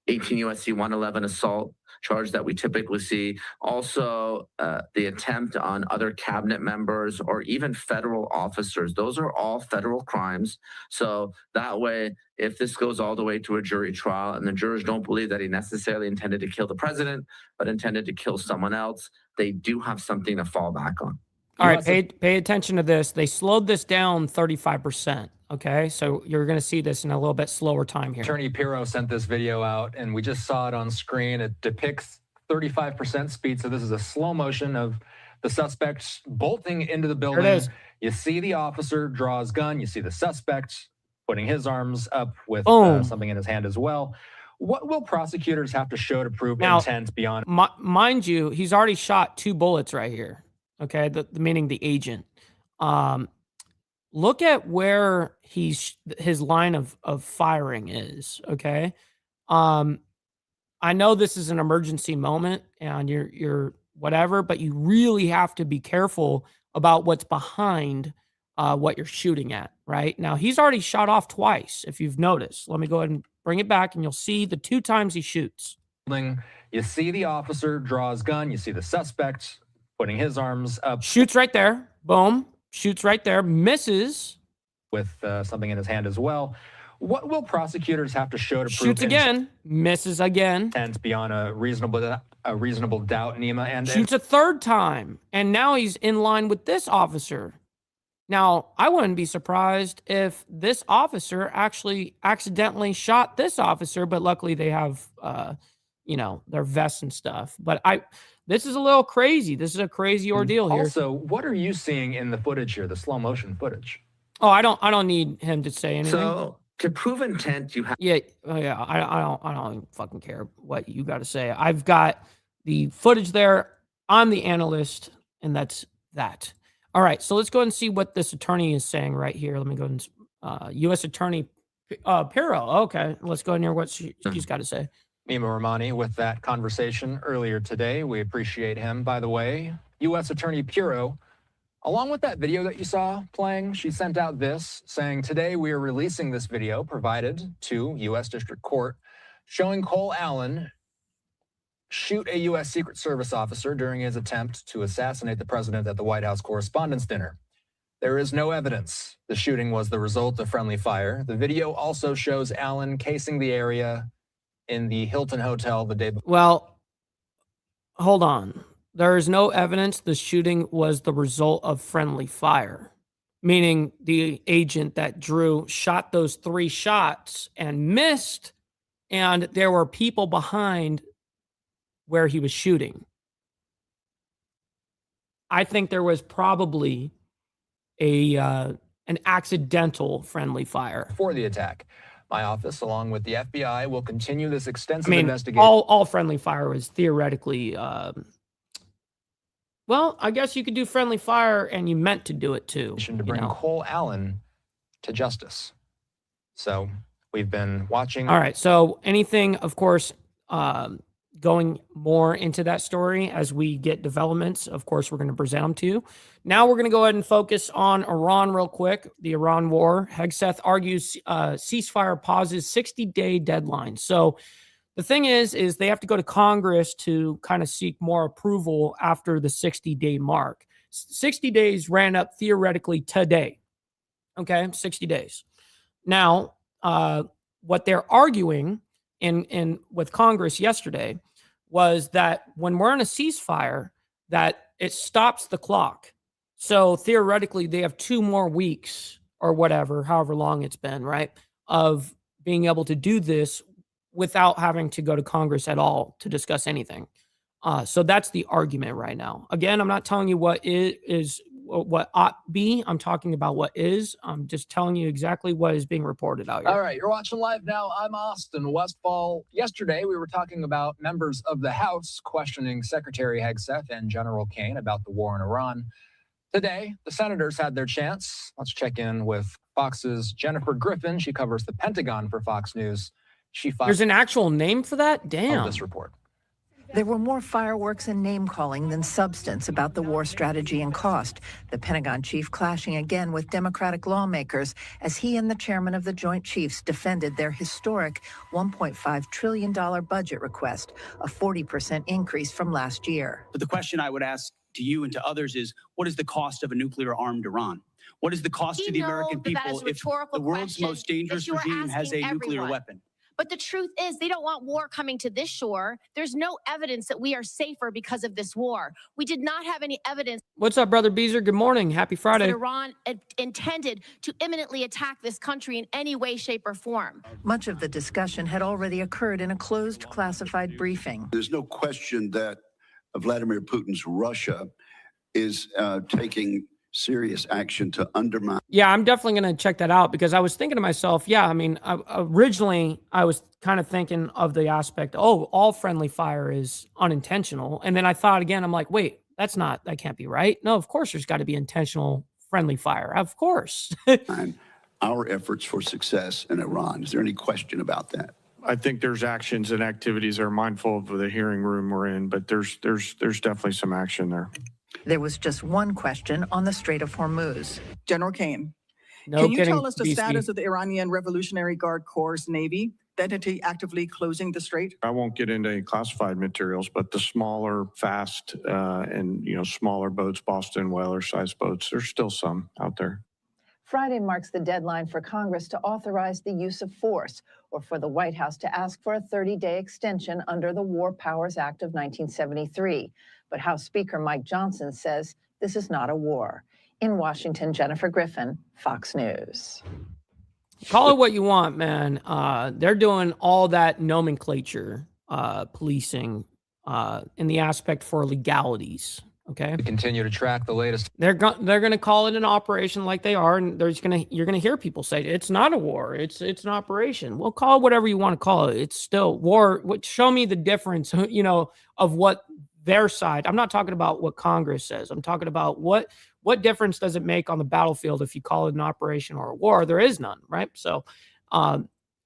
Speaker 12: 18 U.S.C. 111 assault charge that we typically see. Also, the attempt on other cabinet members or even federal officers. Those are all federal crimes. So that way, if this goes all the way to a jury trial and the jurors don't believe that he necessarily intended to kill the president, but intended to kill someone else, they do have something to fall back on.
Speaker 3: All right, pay attention to this. They slowed this down 35%. Okay, so you're going to see this in a little bit slower time here.
Speaker 13: Attorney Pirro sent this video out, and we just saw it on screen. It depicts 35% speed, so this is a slow motion of the suspect bolting into the building.
Speaker 3: There it is.
Speaker 13: You see the officer draw his gun. You see the suspect putting his arms up with something in his hand as well. What will prosecutors have to show to prove intent beyond?
Speaker 3: Mind you, he's already shot 2 bullets right here. Okay, meaning the agent. Look at where his line of firing is. Okay, I know this is an emergency moment and you're whatever, but you really have to be careful about what's behind what you're shooting at. Right now, he's already shot off twice. If you've noticed, let me go ahead and bring it back, and you'll see the 2 times he shoots.
Speaker 13: You see the officer draw his gun. You see the suspect putting his arms up.
Speaker 3: Shoots right there. Boom. Shoots right there. Misses.
Speaker 13: With something in his hand as well. What will prosecutors have to show to prove
Speaker 3: shoots again, misses again,
Speaker 13: intent beyond a reasonable doubt, Nima, and
Speaker 3: shoots a 3rd time, and now he's in line with this officer. Now, I wouldn't be surprised if this officer actually accidentally shot this officer, but luckily they have, their vests and stuff. But this is a little crazy. This is a crazy ordeal here.
Speaker 13: Also, what are you seeing in the footage here, the slow motion footage?
Speaker 3: Oh, I don't need him to say anything.
Speaker 12: So to prove intent, you have
Speaker 3: I don't even fucking care what you got to say. I've got the footage there. I'm the analyst, and that's that. All right, so let's go ahead and see what this attorney is saying right here. Let me go and U.S. Attorney Pirro. Okay, let's go and hear what she's got to say.
Speaker 13: Nima Rahmani with that conversation earlier today. We appreciate him. By the way, U.S. Attorney Pirro, along with that video that you saw playing, she sent out this saying, today we are releasing this video provided to U.S. District Court showing Cole Allen shoot a U.S. Secret Service officer during his attempt to assassinate the president at the White House Correspondents' Dinner. There is no evidence the shooting was the result of friendly fire. The video also shows Allen casing the area in the Hilton Hotel the day before.
Speaker 3: Well, hold on. There is no evidence the shooting was the result of friendly fire, meaning the agent that shot those 3 shots and missed, and there were people behind where he was shooting. I think there was probably an accidental friendly fire
Speaker 13: before the attack. My office, along with the FBI, will continue this extensive investigation.
Speaker 3: All friendly fire was theoretically, well, I guess you could do friendly fire and you meant to do it too.
Speaker 13: To bring Cole Allen to justice. So we've been watching.
Speaker 3: All right. So anything, of course, going more into that story as we get developments, of course, we're going to present them to you. Now we're going to go ahead and focus on Iran real quick, the Iran war. Hegseth argues ceasefire pauses 60-day deadline. So the thing is they have to go to Congress to kind of seek more approval after the 60-day mark. 60 days ran up theoretically today. Okay, 60 days. Now, what they're arguing in with Congress yesterday was that when we're in a ceasefire, that it stops the clock. So theoretically, they have 2 more weeks or whatever, however long it's been, right, of being able to do this without having to go to Congress at all to discuss anything. So that's the argument right now. Again, I'm not telling you what is what ought be. I'm talking about what is. I'm just telling you exactly what is being reported out here.
Speaker 13: All right, you're watching live now. I'm Austin Westfall. Yesterday, we were talking about members of the House questioning Secretary Hegseth and General Kane about the war in Iran. Today, the senators had their chance. Let's check in with Fox's Jennifer Griffin. She covers the Pentagon for Fox News.
Speaker 3: There's an actual name for that? Damn.
Speaker 13: This report.
Speaker 14: There were more fireworks and name-calling than substance about the war strategy and cost. The Pentagon chief clashing again with Democratic lawmakers as he and the chairman of the Joint Chiefs defended their historic $1.5 trillion budget request, a 40% increase from last year.
Speaker 15: But the question I would ask to you and to others is, what is the cost of a nuclear-armed Iran? What is the cost to the American people if the world's most dangerous regime has a nuclear weapon?
Speaker 16: But the truth is, they don't want war coming to this shore. There's no evidence that we are safer because of this war. We did not have any evidence.
Speaker 3: What's up, Brother Beezer? Good morning. Happy Friday.
Speaker 16: That Iran intended to imminently attack this country in any way, shape, or form.
Speaker 14: Much of the discussion had already occurred in a closed classified briefing.
Speaker 17: There's no question that Vladimir Putin's Russia is taking serious action to undermine.
Speaker 3: Yeah, I'm definitely going to check that out because I was thinking to myself, yeah, I mean, originally I was kind of thinking of the aspect, oh, all friendly fire is unintentional. And then I thought again, I'm like, wait, that can't be right. No, of course there's got to be intentional friendly fire. Of course.
Speaker 17: Our efforts for success in Iran. Is there any question about that?
Speaker 18: I think there's actions and activities that are mindful of the hearing room we're in, but there's definitely some action there.
Speaker 14: There was just one question on the Strait of Hormuz.
Speaker 19: General Kane,
Speaker 3: no
Speaker 19: can you
Speaker 3: kidding,
Speaker 19: tell us the
Speaker 3: BC.
Speaker 19: status of the Iranian Revolutionary Guard Corps' Navy, the entity actively closing the strait?
Speaker 18: I won't get into any classified materials, but the smaller, fast, and smaller boats, Boston whaler-sized boats, there's still some out there.
Speaker 14: Friday marks the deadline for Congress to authorize the use of force, or for the White House to ask for a 30-day extension under the War Powers Act of 1973. But House Speaker Mike Johnson says this is not a war. In Washington, Jennifer Griffin, Fox News.
Speaker 3: Call it what you want, man. They're doing all that nomenclature policing in the aspect for legalities. Okay.
Speaker 13: We continue to track the latest.
Speaker 3: They're going to call it an operation like they are, and you're going to hear people say it's not a war. It's an operation. Well, call it whatever you want to call it. It's still war. Show me the difference, of what their side. I'm not talking about what Congress says. I'm talking about what difference does it make on the battlefield if you call it an operation or a war? There is none, right? So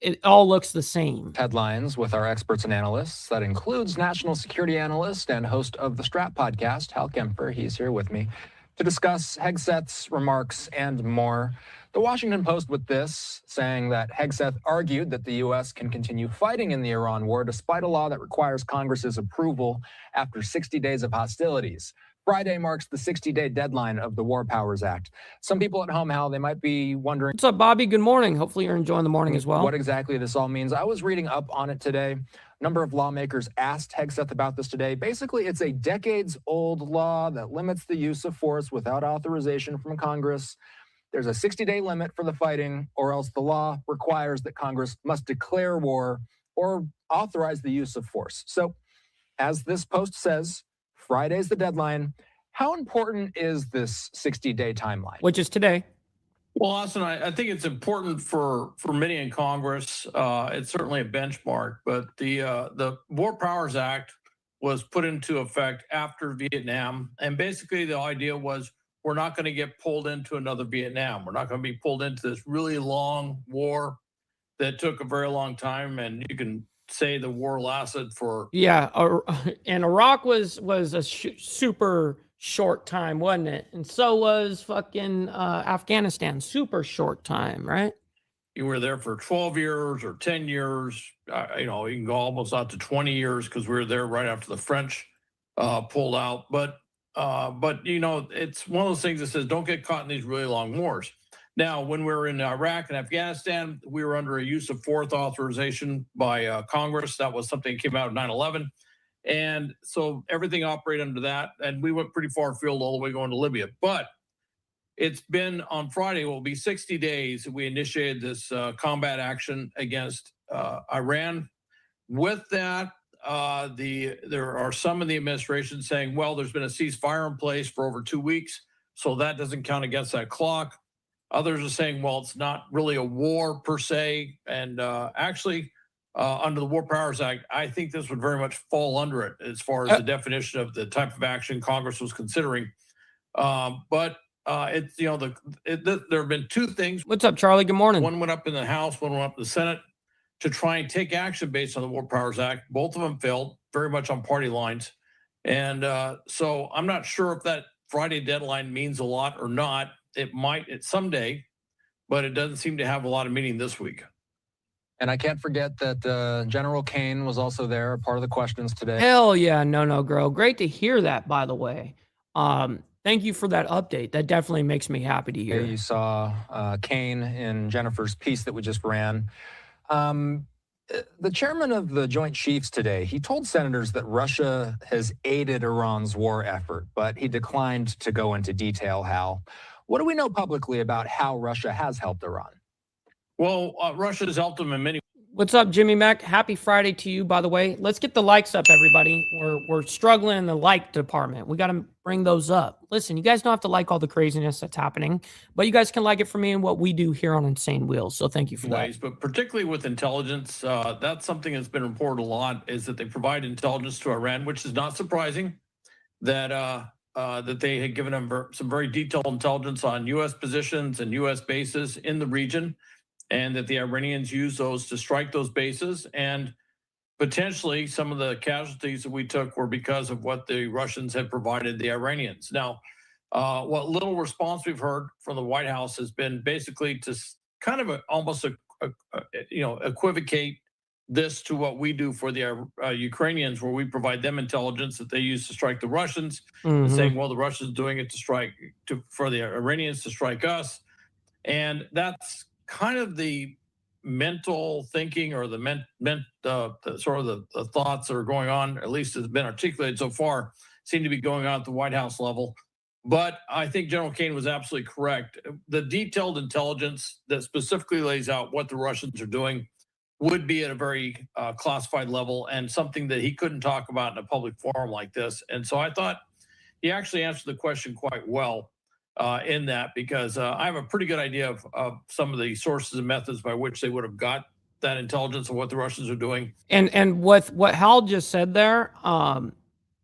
Speaker 3: it all looks the same.
Speaker 13: Headlines with our experts and analysts. That includes national security analyst and host of the Strap podcast, Hal Kemper. He's here with me to discuss Hegseth's remarks and more. The Washington Post with this, saying that Hegseth argued that the U.S. can continue fighting in the Iran war despite a law that requires Congress's approval after 60 days of hostilities. Friday marks the 60-day deadline of the War Powers Act. Some people at home, Hal, they might be wondering.
Speaker 3: What's up, Bobby? Good morning. Hopefully you're enjoying the morning as well.
Speaker 13: What exactly this all means. I was reading up on it today. A number of lawmakers asked Hegseth about this today. Basically, it's a decades-old law that limits the use of force without authorization from Congress. There's a 60-day limit for the fighting, or else the law requires that Congress must declare war or authorize the use of force. So, as this post says, Friday's the deadline. How important is this 60-day timeline?
Speaker 3: Which is today.
Speaker 20: Well, Austin, I think it's important for many in Congress. It's certainly a benchmark, but the War Powers Act was put into effect after Vietnam. And basically the idea was we're not going to get pulled into another Vietnam. We're not going to be pulled into this really long war that took a very long time. And you can say the war lasted for...
Speaker 3: Yeah, and Iraq was a super short time, wasn't it? And so was fucking Afghanistan, super short time, right?
Speaker 20: You were there for 12 years or 10 years. You can go almost out to 20 years because we were there right after the French pulled out. But it's one of those things that says don't get caught in these really long wars. Now, when we were in Iraq and Afghanistan, we were under a use of force authorization by Congress. That was something that came out of 9/11. And so everything operated under that. And we went pretty far afield all the way going to Libya. But it's been on Friday, will be 60 days. We initiated this combat action against Iran. With that, there are some in the administration saying, well, there's been a ceasefire in place for over 2 weeks, so that doesn't count against that clock. Others are saying, well, it's not really a war per se. And actually, under the War Powers Act, I think this would very much fall under it as far as the definition of the type of action Congress was considering. But it's, there have been two things.
Speaker 3: What's up, Charlie? Good morning.
Speaker 20: One went up in the House, one went up in the Senate to try and take action based on the War Powers Act. Both of them failed very much on party lines. And so I'm not sure if that Friday deadline means a lot or not. It might someday, but it doesn't seem to have a lot of meaning this week.
Speaker 13: And I can't forget that General Kane was also there, part of the questions today.
Speaker 3: Hell yeah, no, girl. Great to hear that, by the way. Thank you for that update. That definitely makes me happy to hear.
Speaker 13: You saw Kane in Jennifer's piece that we just ran. The chairman of the Joint Chiefs today, he told senators that Russia has aided Iran's war effort, but he declined to go into detail how. What do we know publicly about how Russia has helped Iran?
Speaker 20: Well, Russia has helped them in many.
Speaker 3: What's up, Jimmy Mack? Happy Friday to you, by the way. Let's get the likes up, everybody. We're struggling in the like department. We got to bring those up. Listen, you guys don't have to like all the craziness that's happening, but you guys can like it for me and what we do here on Insane Wheels. So thank you for that.
Speaker 20: But particularly with intelligence, that's something that's been reported a lot, is that they provide intelligence to Iran, which is not surprising. That they had given them some very detailed intelligence on U.S. positions and U.S. bases in the region, and that the Iranians use those to strike those bases. And potentially some of the casualties that we took were because of what the Russians had provided the Iranians. Now, what little response we've heard from the White House has been basically to kind of almost equivocate this to what we do for the Ukrainians, where we provide them intelligence that they use to strike the Russians, and saying, well, the Russians doing it for the Iranians to strike us. And that's kind of the mental thinking, or the sort of the thoughts that are going on, at least has been articulated so far, seem to be going on at the White House level. But I think General Kane was absolutely correct. The detailed intelligence that specifically lays out what the Russians are doing would be at a very classified level, and something that he couldn't talk about in a public forum like this. And so I thought he actually answered the question quite well in that, because I have a pretty good idea of some of the sources and methods by which they would have got that intelligence of what the Russians are doing.
Speaker 3: And with what Hal just said there,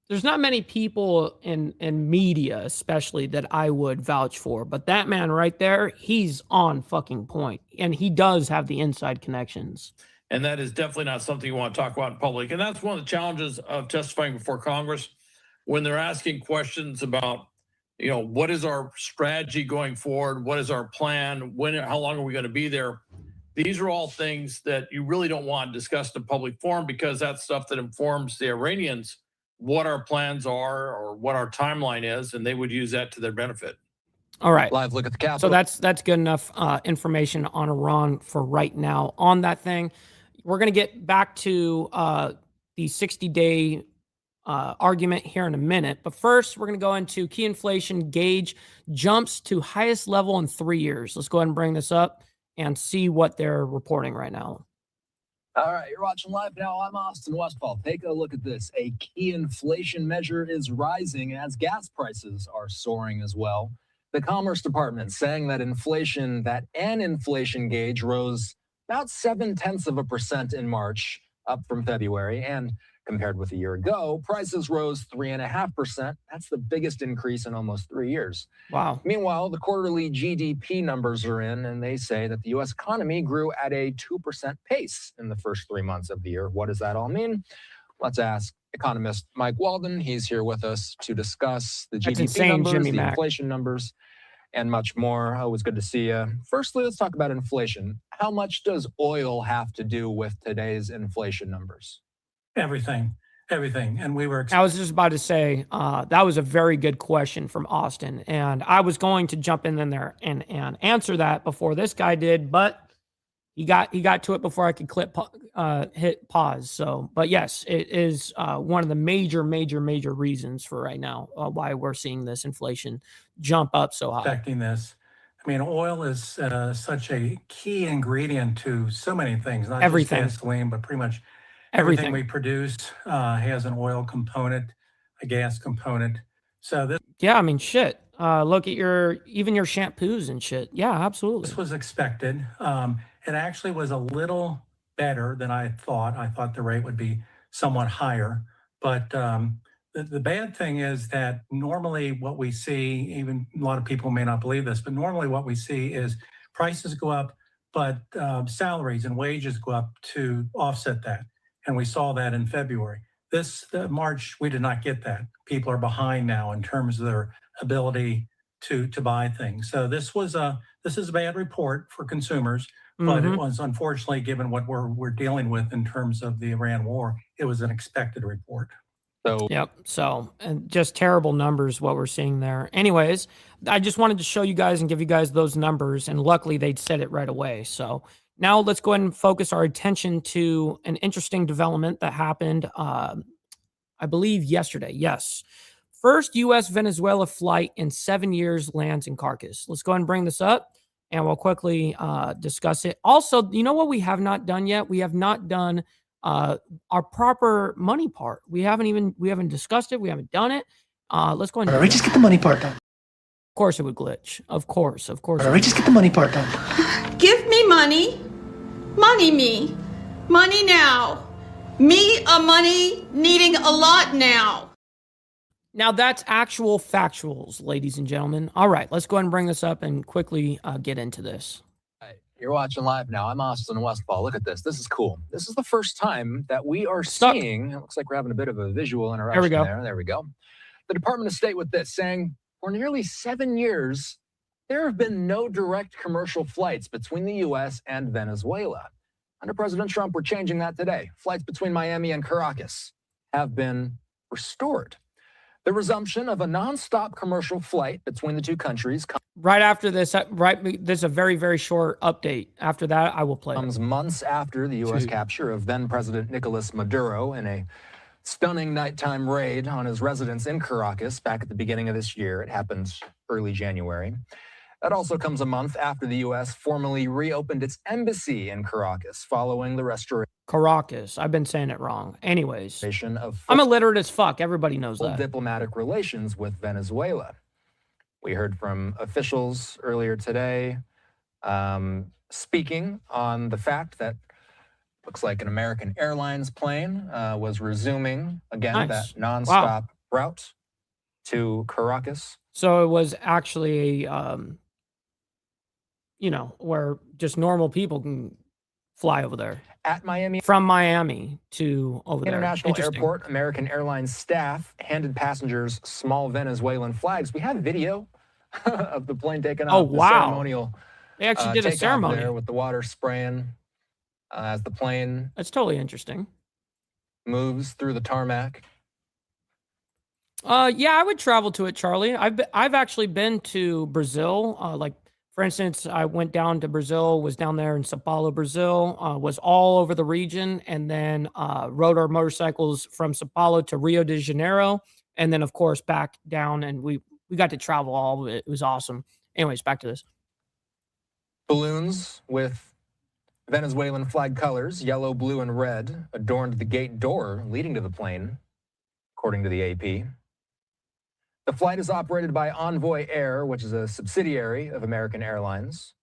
Speaker 3: there's not many people in media, especially, that I would vouch for. But that man right there, he's on fucking point. And he does have the inside connections.
Speaker 20: And that is definitely not something you want to talk about in public. And that's one of the challenges of testifying before Congress, when they're asking questions about, what is our strategy going forward? What is our plan? How long are we going to be there? These are all things that you really don't want discussed in public forum, because that's stuff that informs the Iranians what our plans are or what our timeline is, and they would use that to their benefit.
Speaker 3: All right.
Speaker 13: Live look at the Capitol.
Speaker 3: So that's good enough information on Iran for right now on that thing. We're going to get back to the 60-day argument here in a minute. But first, we're going to go into key inflation gauge jumps to highest level in 3 years. Let's go ahead and bring this up and see what they're reporting right now.
Speaker 13: All right, you're watching live now. I'm Austin Westfall. Take a look at this. A key inflation measure is rising as gas prices are soaring as well. The Commerce Department saying that an inflation gauge rose about 0.7% in March, up from February, and compared with a year ago, prices rose 3.5%. That's the biggest increase in almost 3 years.
Speaker 3: Wow.
Speaker 13: Meanwhile, the quarterly GDP numbers are in, and they say that the U.S. economy grew at a 2% pace in the first 3 months of the year. What does that all mean? Let's ask economist Mike Walden. He's here with us to discuss the GDP numbers, the inflation numbers, and much more. Always good to see you. Firstly, let's talk about inflation. How much does oil have to do with today's inflation numbers?
Speaker 21: Everything. everything. And we were.
Speaker 3: I was just about to say that was a very good question from Austin, and I was going to jump in there and answer that before this guy did, but he got to it before I could hit pause. So, but yes, it is one of the major reasons for right now why we're seeing this inflation jump up so high.
Speaker 21: Affecting this. I mean, oil is such a key ingredient to so many things, not
Speaker 3: Everything.
Speaker 21: just gasoline, but pretty much everything we produce has an oil component, a gas component. So this.
Speaker 3: Yeah, I mean, shit. Look at even your shampoos and shit. Yeah, absolutely.
Speaker 21: This was expected. It actually was a little better than I thought. I thought the rate would be somewhat higher. But the bad thing is that normally what we see, even a lot of people may not believe this, but normally what we see is prices go up, but salaries and wages go up to offset that. And we saw that in February. This March, we did not get that. People are behind now in terms of their ability to buy things. So this is a bad report for consumers, but it was unfortunately, given what we're dealing with in terms of the Iran war, it was an expected report.
Speaker 3: So yep. So, and just terrible numbers what we're seeing there. Anyways, I just wanted to show you guys and give you guys those numbers, and luckily they'd said it right away. So now let's go ahead and focus our attention to an interesting development that happened, I believe yesterday. Yes. First U.S. Venezuela flight in 7 years lands in Caracas. Let's go ahead and bring this up, and we'll quickly discuss it. Also, you know what we have not done yet? We have not done our proper money part. We haven't discussed it. We haven't done it. Let's go ahead and
Speaker 22: just get the money part done.
Speaker 3: Of course it would glitch. Of course.
Speaker 22: Just get the money part done.
Speaker 23: Give me money. Money me. Money now. Me a money needing a lot now.
Speaker 3: Now that's actual factuals, ladies and gentlemen. All right, let's go ahead and bring this up and quickly get into this.
Speaker 13: You're watching live now. I'm Austin Westfall. Look at this. This is cool. This is the first time that we are seeing, it looks like we're having a bit of a visual interaction there we go. The Department of State with this, saying, for nearly 7 years, there have been no direct commercial flights between the U.S. and Venezuela. Under President Trump, we're changing that today. Flights between Miami and Caracas have been restored. The resumption of a nonstop commercial flight between the two countries.
Speaker 3: Right after this, this is a very, very short update. After that, I will play.
Speaker 13: Comes months after the U.S. capture of then-President Nicolas Maduro in a stunning nighttime raid on his residence in Caracas back at the beginning of this year. It happened early January. That also comes a month after the U.S. formally reopened its embassy in Caracas following the restoration.
Speaker 3: Caracas. I've been saying it wrong. Anyways, I'm illiterate as fuck. Everybody knows that.
Speaker 13: Diplomatic relations with Venezuela. We heard from officials earlier today speaking on the fact that looks like an American Airlines plane was resuming again that nonstop route to Caracas.
Speaker 3: So it was actually where just normal people can fly over there.
Speaker 13: At Miami.
Speaker 3: From Miami to over there.
Speaker 13: International Airport, American Airlines staff handed passengers small Venezuelan flags. We have video of the plane taking off.
Speaker 3: Oh, wow.
Speaker 13: The ceremonial.
Speaker 3: They actually did a ceremony
Speaker 13: there with the water spraying as the plane.
Speaker 3: That's totally interesting.
Speaker 13: Moves through the tarmac.
Speaker 3: Yeah, I would travel to it, Charlie. I've actually been to Brazil. For instance, I went down to Brazil, was down there in Sao Paulo, Brazil, was all over the region, and then rode our motorcycles from Sao Paulo to Rio de Janeiro, and then, of course, back down, and we got to travel all of it. It was awesome. Anyways, back to this.
Speaker 13: Balloons with Venezuelan flag colors, yellow, blue, and red, adorned the gate door leading to the plane, according to the AP. The flight is operated by Envoy Air, which is a subsidiary of American Airlines.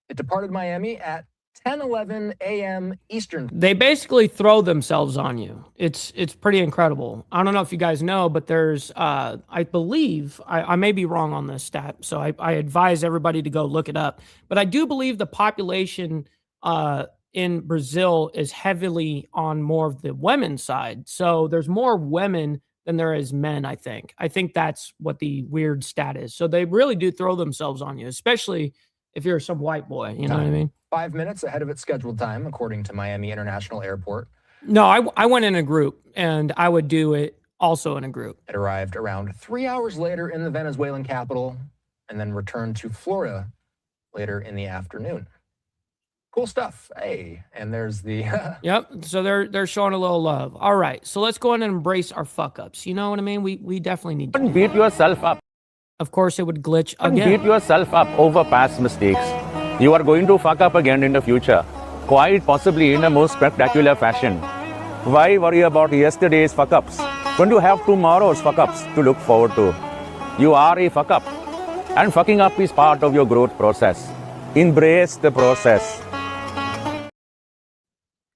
Speaker 13: It departed Miami at 10:11 a.m. Eastern.
Speaker 3: They basically throw themselves on you. It's pretty incredible. I don't know if you guys know, but there's, I believe, I may be wrong on this stat, so I advise everybody to go look it up. But I do believe the population in Brazil is heavily on more of the women's side. So there's more women than there is men, I think. I think that's what the weird stat is. So they really do throw themselves on you, especially if you're some white boy. You know what I mean?
Speaker 13: 5 minutes ahead of its scheduled time, according to Miami International Airport.
Speaker 3: No, I went in a group, and I would do it also in a group.
Speaker 13: It arrived around 3 hours later in the Venezuelan capital and then returned to Florida later in the afternoon. Cool stuff. Hey, and there's the...
Speaker 3: Yep, so they're showing a little love. All right, so let's go in and embrace our fuck-ups. You know what I mean? We definitely need to.
Speaker 2: Beat yourself up.
Speaker 3: Of course, it would glitch again.
Speaker 2: Beat yourself up over past mistakes. You are going to fuck up again in the future, quite possibly in a most spectacular fashion. Why worry about yesterday's fuck-ups when you have tomorrow's fuck-ups to look forward to? You are a fuck-up, and fucking up is part of your growth process. Embrace the process.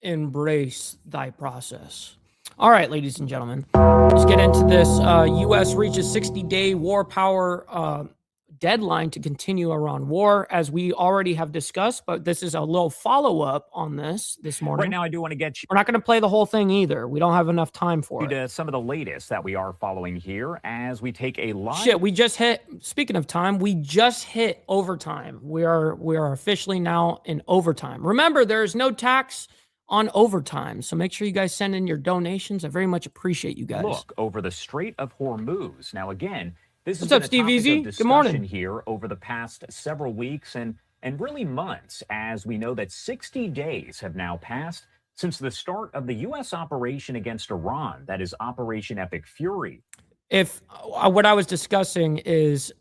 Speaker 3: Embrace thy process. All right, ladies and gentlemen, let's get into this. U.S. reaches 60-day war power deadline to continue Iran war, as we already have discussed, but this is a little follow-up on this morning.
Speaker 4: Right now, I do want to get you.
Speaker 3: We're not going to play the whole thing either. We don't have enough time for it.
Speaker 4: Some of the latest that we are following here as we take a live.
Speaker 3: Shit, we just hit, speaking of time, we just hit overtime. We are officially now in overtime. Remember, there's no tax on overtime, so make sure you guys send in your donations. I very much appreciate you guys.
Speaker 4: Look over the Strait of Hormuz. Now, again, this
Speaker 3: What's
Speaker 4: has
Speaker 3: up,
Speaker 4: been
Speaker 3: Steve
Speaker 4: a topic
Speaker 3: Easy?
Speaker 4: of
Speaker 3: Good
Speaker 4: discussion
Speaker 3: morning.
Speaker 4: here over the past several weeks and really months, as we know that 60 days have now passed since the start of the U.S. operation against Iran, that is Operation Epic Fury.
Speaker 3: If what I was discussing is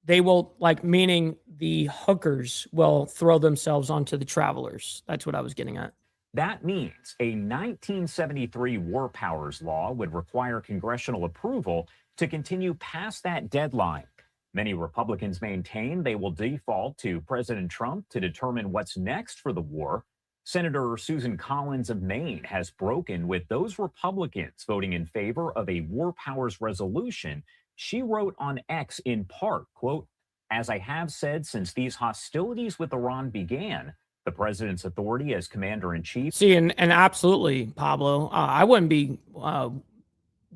Speaker 3: they will, like, meaning the hookers will throw themselves onto the travelers. That's what I was getting at.
Speaker 4: That means a 1973 War Powers Law would require congressional approval to continue past that deadline. Many Republicans maintain they will default to President Trump to determine what's next for the war. Senator Susan Collins of Maine has broken with those Republicans voting in favor of a war powers resolution. She wrote on X in part, quote, "As I have said since these hostilities with Iran began, the president's authority as commander-in-chief."
Speaker 3: See, and absolutely, Pablo, I wouldn't be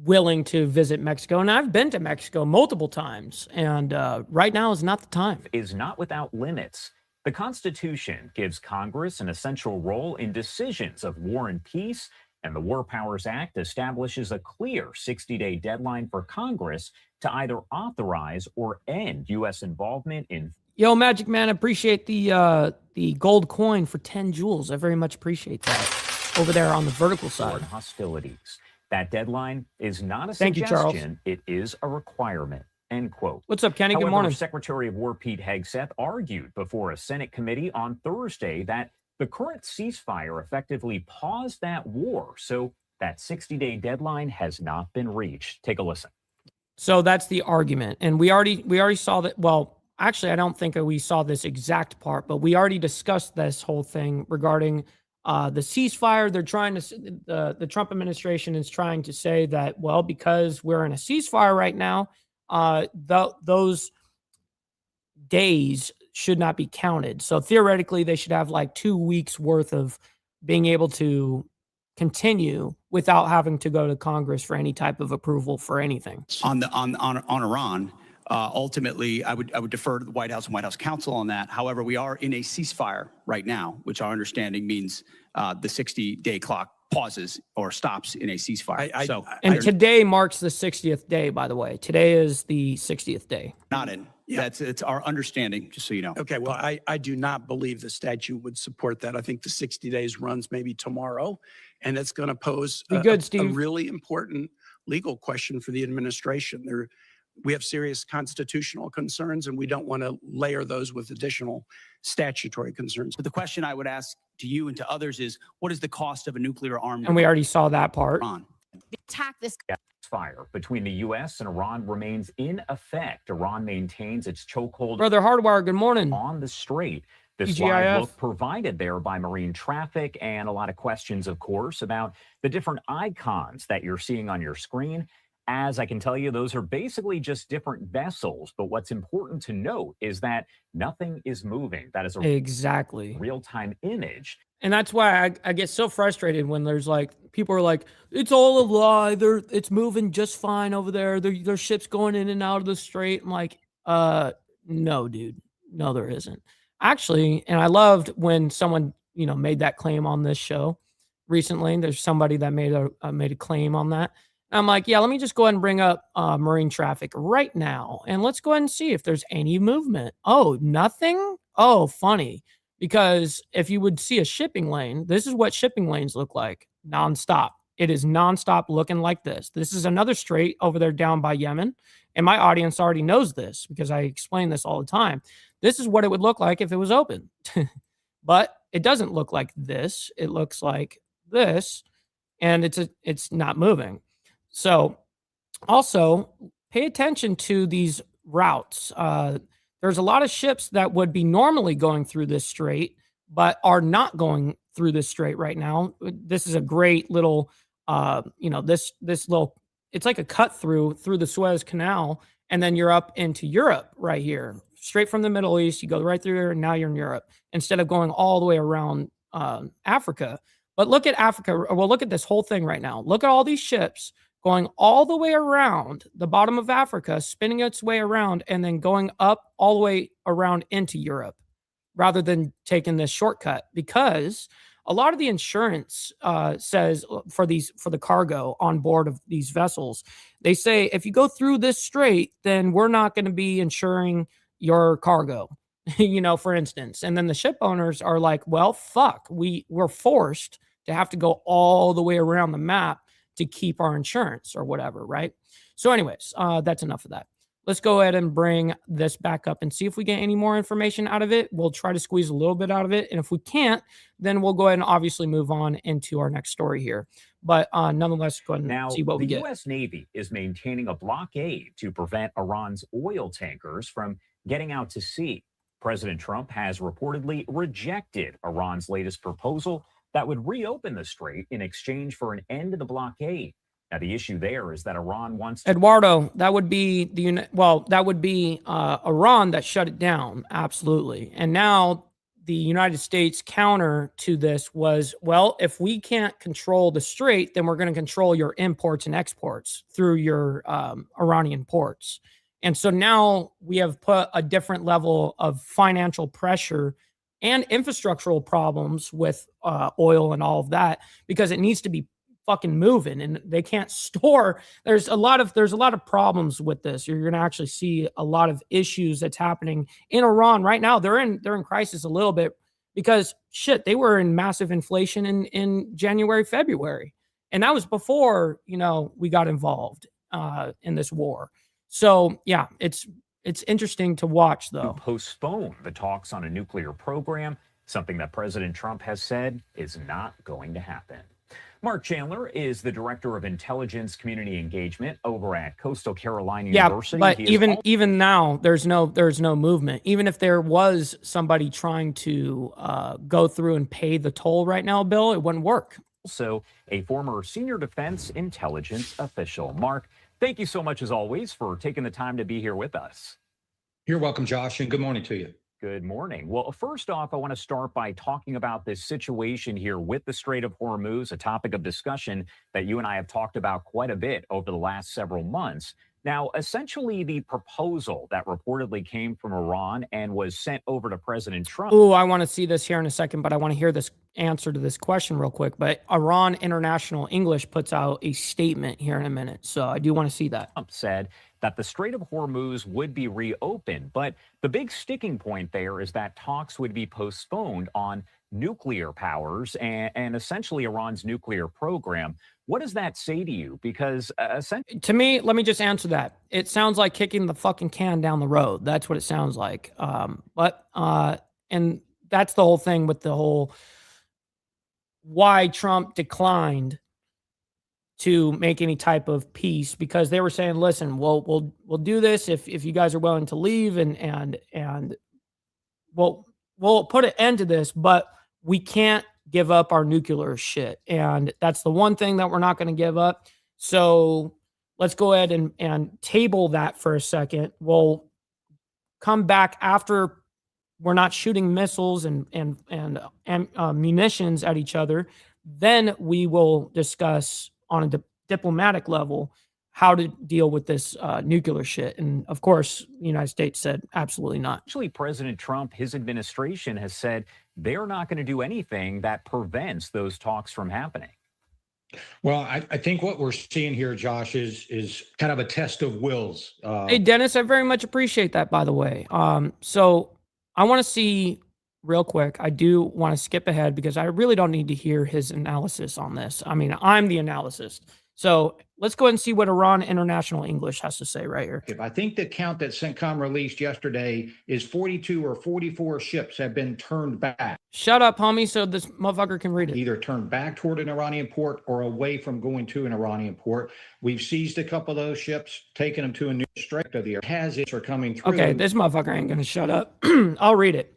Speaker 3: willing to visit Mexico, and I've been to Mexico multiple times, and right now is not the time.
Speaker 4: Is not without limits. The Constitution gives Congress an essential role in decisions of war and peace, and the War Powers Act establishes a clear 60-day deadline for Congress to either authorize or end U.S. involvement in.
Speaker 3: Yo, Magic Man, appreciate the gold coin for 10 joules. I very much appreciate that. Over there on the vertical side.
Speaker 4: Hostilities. That deadline is not a
Speaker 3: Thank you, Charles.
Speaker 4: suggestion, it is a requirement. End quote.
Speaker 3: What's up, Kenny?
Speaker 4: However,
Speaker 3: Good morning.
Speaker 4: Secretary of War Pete Hegseth argued before a Senate committee on Thursday that the current ceasefire effectively paused that war, so that 60-day deadline has not been reached. Take a listen.
Speaker 3: So that's the argument, and we already saw that. Well, actually, I don't think we saw this exact part, but we already discussed this whole thing regarding the ceasefire. They're trying to, the Trump administration is trying to say that, well, because we're in a ceasefire right now, those days should not be counted. So theoretically, they should have like 2 weeks worth of being able to continue without having to go to Congress for any type of approval for anything.
Speaker 15: On Iran, ultimately, I would defer to the White House and White House counsel on that. However, we are in a ceasefire right now, which our understanding means the 60-day clock pauses or stops in a ceasefire.
Speaker 3: And today marks the 60th day, by the way. Today is the 60th day.
Speaker 15: Not in. Yeah. It's our understanding, just so you know.
Speaker 6: Okay, well, I do not believe the statute would support that. I think the 60 days runs maybe tomorrow, and it's going to pose a really important legal question for the administration. We have serious constitutional concerns, and we don't want to layer those with additional statutory concerns.
Speaker 15: But the question I would ask to you and to others is, what is the cost of a nuclear armed?
Speaker 3: And we already saw that part.
Speaker 16: Attack this.
Speaker 4: Fire between the U.S. and Iran remains in effect. Iran maintains its chokehold.
Speaker 3: Brother Hardwire, good morning.
Speaker 4: On the strait. This live look provided there by marine traffic, and a lot of questions, of course, about the different icons that you're seeing on your screen. As I can tell you, those are basically just different vessels. But what's important to note is that nothing is moving. That is a real-time image.
Speaker 3: And that's why I get so frustrated when there's like, people are like, it's all a lie. It's moving just fine over there. Their ship's going in and out of the strait. I'm like, no, dude. No, there isn't. Actually, and I loved when someone, made that claim on this show recently. There's somebody that made a claim on that. I'm like, yeah, let me just go ahead and bring up marine traffic right now, and let's go ahead and see if there's any movement. Oh, nothing? Oh, funny. Because if you would see a shipping lane, this is what shipping lanes look like, nonstop. It is nonstop looking like this. This is another strait over there down by Yemen, and my audience already knows this because I explain this all the time. This is what it would look like if it was open. But it doesn't look like this. It looks like this, and it's not moving. So also pay attention to these routes. There's a lot of ships that would be normally going through this strait, but are not going through this strait right now. This is a great little, this little, it's like a cut through the Suez Canal, and then you're up into Europe right here, straight from the Middle East. You go right through there, and now you're in Europe instead of going all the way around Africa. But look at Africa. Well, look at this whole thing right now. Look at all these ships going all the way around the bottom of Africa, spinning its way around, and then going up all the way around into Europe, rather than taking this shortcut. Because a lot of the insurance says for the cargo on board of these vessels, they say if you go through this strait, then we're not going to be insuring your cargo, for instance. And then the ship owners are like, well, fuck, we're forced to have to go all the way around the map to keep our insurance or whatever, right? So anyways, that's enough of that. Let's go ahead and bring this back up and see if we get any more information out of it. We'll try to squeeze a little bit out of it. And if we can't, then we'll go ahead and obviously move on into our next story here. But nonetheless, go ahead and see what we get.
Speaker 4: The U.S. Navy is maintaining a blockade to prevent Iran's oil tankers from getting out to sea. President Trump has reportedly rejected Iran's latest proposal that would reopen the strait in exchange for an end to the blockade. Now, the issue there is that Iran wants to—
Speaker 3: Eduardo, that would be Iran that shut it down. Absolutely. And now the United States counter to this was, well, if we can't control the strait, then we're going to control your imports and exports through your Iranian ports. And so now we have put a different level of financial pressure and infrastructural problems with oil and all of that, because it needs to be fucking moving, and they can't store. There's a lot of problems with this. You're going to actually see a lot of issues that's happening in Iran right now. They're in crisis a little bit because shit, they were in massive inflation in January, February, and that was before we got involved in this war. So yeah, it's interesting to watch, though.
Speaker 4: Postpone the talks on a nuclear program, something that President Trump has said is not going to happen. Mark Chandler is the Director of Intelligence Community Engagement over at Coastal Carolina University.
Speaker 3: But even now, there's no movement. Even if there was somebody trying to go through and pay the toll right now, Bill, it wouldn't work.
Speaker 4: Also, a former senior defense intelligence official. Mark, thank you so much, as always, for taking the time to be here with us.
Speaker 5: You're welcome, Josh, and good morning to you.
Speaker 4: Good morning. Well, first off, I want to start by talking about this situation here with the Strait of Hormuz, a topic of discussion that you and I have talked about quite a bit over the last several months. Now, essentially, the proposal that reportedly came from Iran and was sent over to President Trump.
Speaker 3: Oh, I want to see this here in a second, but I want to hear this answer to this question real quick. But Iran International English puts out a statement here in a minute, so I do want to see that.
Speaker 4: Trump said that the Strait of Hormuz would be reopened, but the big sticking point there is that talks would be postponed on nuclear powers and essentially Iran's nuclear program. What does that say to you? Because
Speaker 3: to me, let me just answer that. It sounds like kicking the fucking can down the road. That's what it sounds like. And that's the whole thing with the whole why Trump declined to make any type of peace, because they were saying, listen, we'll do this if you guys are willing to leave, and we'll put an end to this, but we can't give up our nuclear shit. And that's the one thing that we're not going to give up. So let's go ahead and table that for a second. We'll come back after we're not shooting missiles and munitions at each other. Then we will discuss on a diplomatic level how to deal with this nuclear shit. And of course, the United States said absolutely not.
Speaker 4: Actually, President Trump, his administration has said they're not going to do anything that prevents those talks from happening.
Speaker 5: Well, I think what we're seeing here, Josh, is kind of a test of wills.
Speaker 3: Hey, Dennis, I very much appreciate that, by the way. So I want to see real quick. I do want to skip ahead because I really don't need to hear his analysis on this. I mean, I'm the analyst. So let's go ahead and see what Iran International English has to say right here.
Speaker 5: I think the count that CENTCOM released yesterday is 42 or 44 ships have been turned back.
Speaker 3: Shut up, homie, so this motherfucker can read it.
Speaker 5: Either turned back toward an Iranian port or away from going to an Iranian port. We've seized a couple of those ships, taken them to a new strait of the air. Hazards are coming through.
Speaker 3: Okay, this motherfucker ain't going to shut up. I'll read it.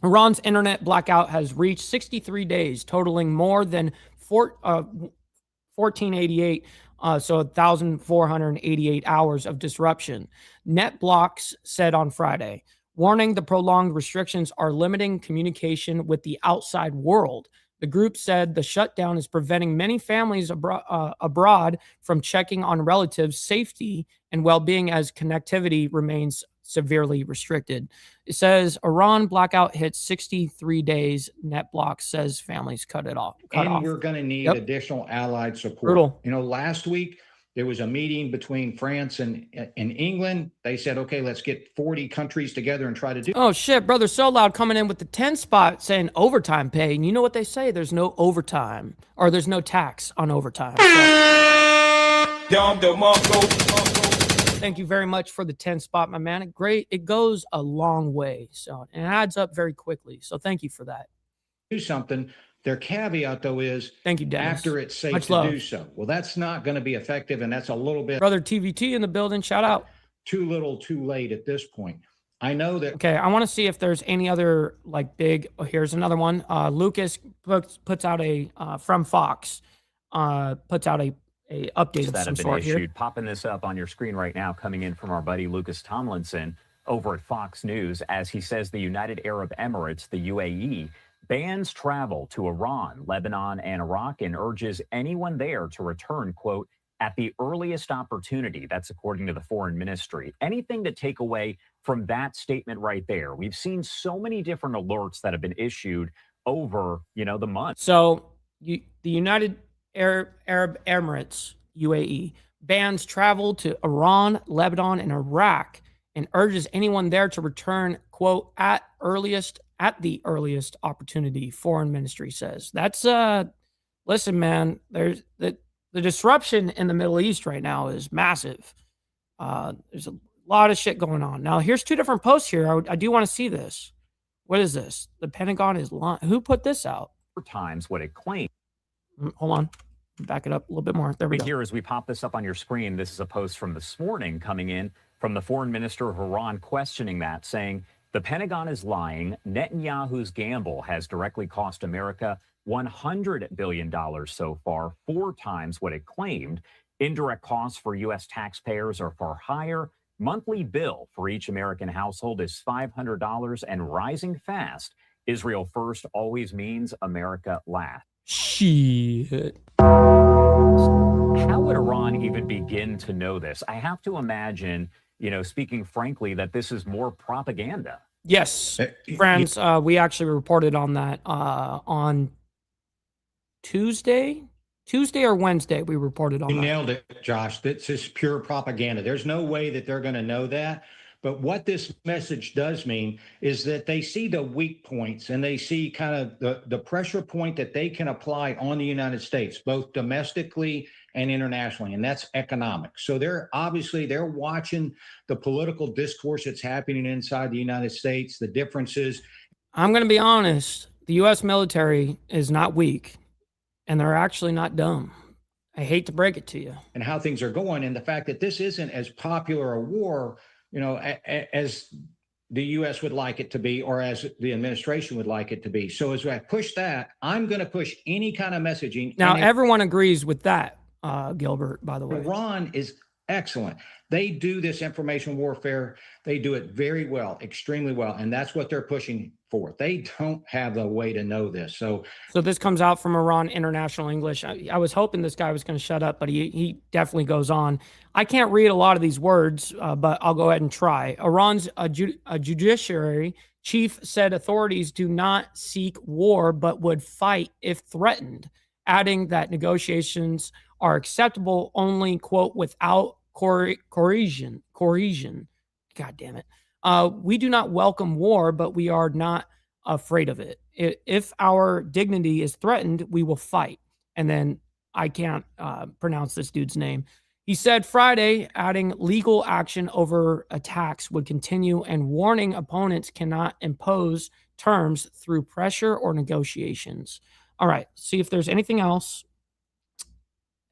Speaker 3: Iran's internet blackout has reached 63 days, totaling more than 1488, so 1,488 hours of disruption. NetBlocks said on Friday, warning the prolonged restrictions are limiting communication with the outside world. The group said the shutdown is preventing many families abroad from checking on relatives' safety and well-being as connectivity remains severely restricted. It says Iran blackout hits 63 days. NetBlocks says families cut off.
Speaker 5: We're going to need additional allied support.
Speaker 3: Brutal.
Speaker 5: You know, last week there was a meeting between France and England. They said, okay, let's get 40 countries together and try to do.
Speaker 3: Oh shit, brother, so loud coming in with the 10 spot saying overtime pay. And you know what they say? There's no overtime, or there's no tax on overtime. Thank you very much for the 10 spot, my man. Great. It goes a long way. So, and it adds up very quickly. So thank you for that.
Speaker 5: Do something. Their caveat, though, is
Speaker 3: thank you, Dennis.
Speaker 5: After it's safe
Speaker 3: Much
Speaker 5: to
Speaker 3: love.
Speaker 5: do so. Well, that's not going to be effective, and that's a little bit.
Speaker 3: Brother TVT in the building. Shout out.
Speaker 5: Too little, too late at this point. I know that.
Speaker 3: Okay, I want to see if there's any other like big. Oh, here's another one. Lucas puts out a from Fox. Puts out a update of some sort here.
Speaker 4: Popping this up on your screen right now, coming in from our buddy Lucas Tomlinson over at Fox News, as he says the United Arab Emirates, the UAE, bans travel to Iran, Lebanon, and Iraq and urges anyone there to return, quote, at the earliest opportunity. That's according to the foreign ministry. Anything to take away from that statement right there? We've seen so many different alerts that have been issued over, the month.
Speaker 3: So the United Arab Emirates, UAE, bans travel to Iran, Lebanon, and Iraq and urges anyone there to return, quote, at the earliest opportunity, foreign ministry says. That's listen, man, there's the disruption in the Middle East right now is massive. There's a lot of shit going on. Now, here's two different posts here. I do want to see this. What is this? The Pentagon is lying. Who put this out?
Speaker 4: Times what it claimed.
Speaker 3: Hold on. Back it up a little bit more. There we go.
Speaker 4: Here, as we pop this up on your screen, this is a post from this morning coming in from the foreign minister of Iran questioning that, saying the Pentagon is lying. Netanyahu's gamble has directly cost America $100 billion so far, 4 times what it claimed. Indirect costs for U.S. taxpayers are far higher. Monthly bill for each American household is $500 and rising fast. Israel first always means America last.
Speaker 3: Shit.
Speaker 4: How would Iran even begin to know this? I have to imagine, speaking frankly, that this is more propaganda.
Speaker 3: Yes, friends, we actually reported on that on Tuesday or Wednesday. We reported on that.
Speaker 5: You nailed it, Josh. This is pure propaganda. There's no way that they're going to know that. But what this message does mean is that they see the weak points and they see kind of the pressure point that they can apply on the United States, both domestically and internationally, and that's economics. So they're watching the political discourse that's happening inside the United States, the differences.
Speaker 3: I'm going to be honest. The U.S. military is not weak, and they're actually not dumb. I hate to break it to you.
Speaker 5: And how things are going, and the fact that this isn't as popular a war as the U.S. would like it to be, or as the administration would like it to be. So as I push that, I'm going to push any kind of messaging.
Speaker 3: Now, everyone agrees with that, Gilbert, by the way.
Speaker 5: Iran is excellent. They do this information warfare. They do it very well, extremely well. And that's what they're pushing for. They don't have a way to know this. So
Speaker 3: this comes out from Iran International English. I was hoping this guy was going to shut up, but he definitely goes on. I can't read a lot of these words, but I'll go ahead and try. Iran's judiciary Chief said authorities do not seek war but would fight if threatened, adding that negotiations are acceptable only, quote, without coercion. God damn it. We do not welcome war, but we are not afraid of it. If our dignity is threatened, we will fight. And then I can't pronounce this dude's name. He said Friday, adding legal action over attacks would continue and warning opponents cannot impose terms through pressure or negotiations. All right, see if there's anything else.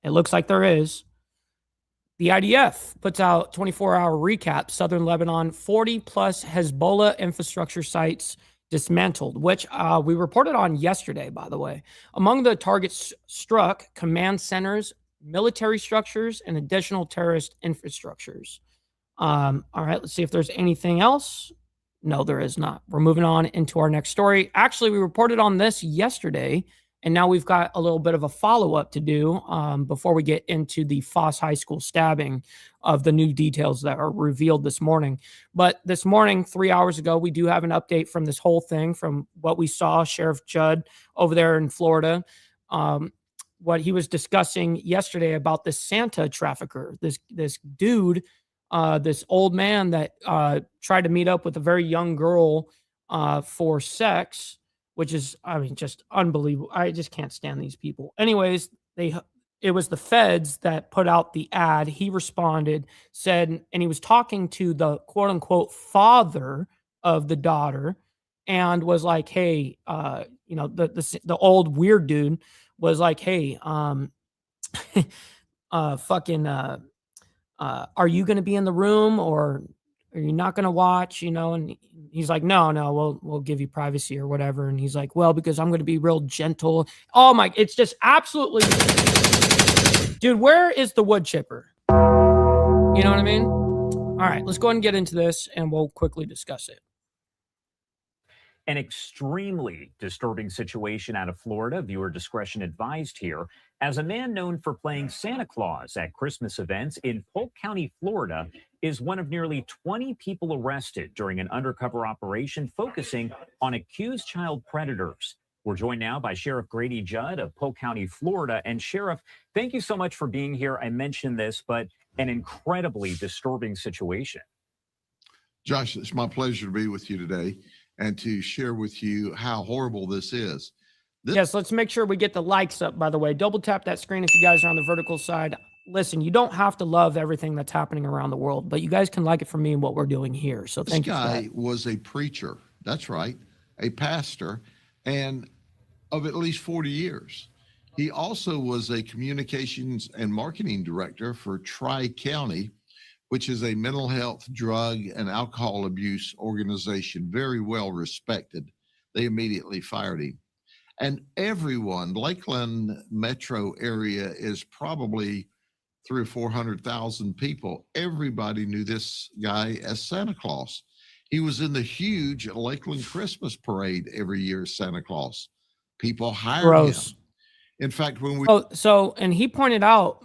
Speaker 3: It looks like there is. The IDF puts out 24-hour recap. Southern Lebanon, 40-plus Hezbollah infrastructure sites dismantled, which we reported on yesterday, by the way. Among the targets struck, command centers, military structures, and additional terrorist infrastructures. All right, let's see if there's anything else. No, there is not. We're moving on into our next story. Actually, we reported on this yesterday, and now we've got a little bit of a follow-up to do before we get into the Foss High School stabbing of the new details that are revealed this morning. But this morning, 3 hours ago, we do have an update from this whole thing, from what we saw, Sheriff Judd over there in Florida, what he was discussing yesterday about this Santa trafficker, this dude, this old man that tried to meet up with a very young girl for sex, which is, I mean, just unbelievable. I just can't stand these people. Anyways, it was the feds that put out the ad. He responded, said, and he was talking to the quote unquote father of the daughter, and was like, hey, the old weird dude was like, hey, are you going to be in the room, or are you not going to watch, And he's like, no, we'll give you privacy or whatever. And he's like, well, because I'm going to be real gentle. Oh my, it's just absolutely, dude, where is the wood chipper? You know what I mean? All right, let's go ahead and get into this and we'll quickly discuss it.
Speaker 4: An extremely disturbing situation out of Florida. Viewer discretion advised here, as a man known for playing Santa Claus at Christmas events in Polk County, Florida, is one of nearly 20 people arrested during an undercover operation focusing on accused child predators. We're joined now by Sheriff Grady Judd of Polk County, Florida. And Sheriff, thank you so much for being here. I mentioned this, but an incredibly disturbing situation.
Speaker 1: Josh, it's my pleasure to be with you today and to share with you how horrible this is.
Speaker 3: Yes, let's make sure we get the likes up, by the way. Double tap that screen if you guys are on the vertical side. Listen, you don't have to love everything that's happening around the world, but you guys can like it for me and what we're doing here. So thank you for that.
Speaker 1: This guy was a preacher. That's right. A pastor, and of at least 40 years. He also was a communications and marketing director for Tri-County, which is a mental health, drug, and alcohol abuse organization, very well respected. They immediately fired him. And everyone, Lakeland metro area is probably 300,000 or 400,000 people. Everybody knew this guy as Santa Claus. He was in the huge Lakeland Christmas parade every year as Santa Claus. People hired him. In fact, when we...
Speaker 3: and he pointed out,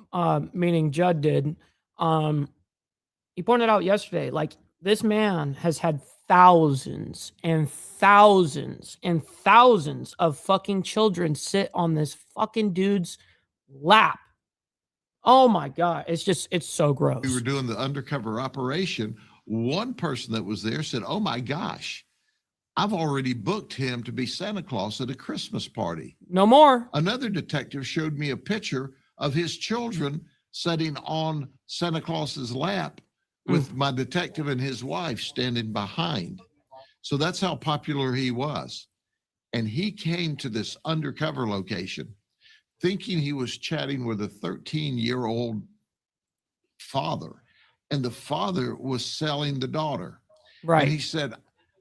Speaker 3: meaning Judd did, he pointed out yesterday, like, this man has had thousands and thousands and thousands of fucking children sit on this fucking dude's lap. Oh my God. It's so gross.
Speaker 1: We were doing the undercover operation. One person that was there said, oh my gosh, I've already booked him to be Santa Claus at a Christmas party.
Speaker 3: No more.
Speaker 1: Another detective showed me a picture of his children sitting on Santa Claus's lap with my detective and his wife standing behind. So that's how popular he was. And he came to this undercover location thinking he was chatting with a 13-year-old father, and the father was selling the daughter.
Speaker 3: Right.
Speaker 1: And he said,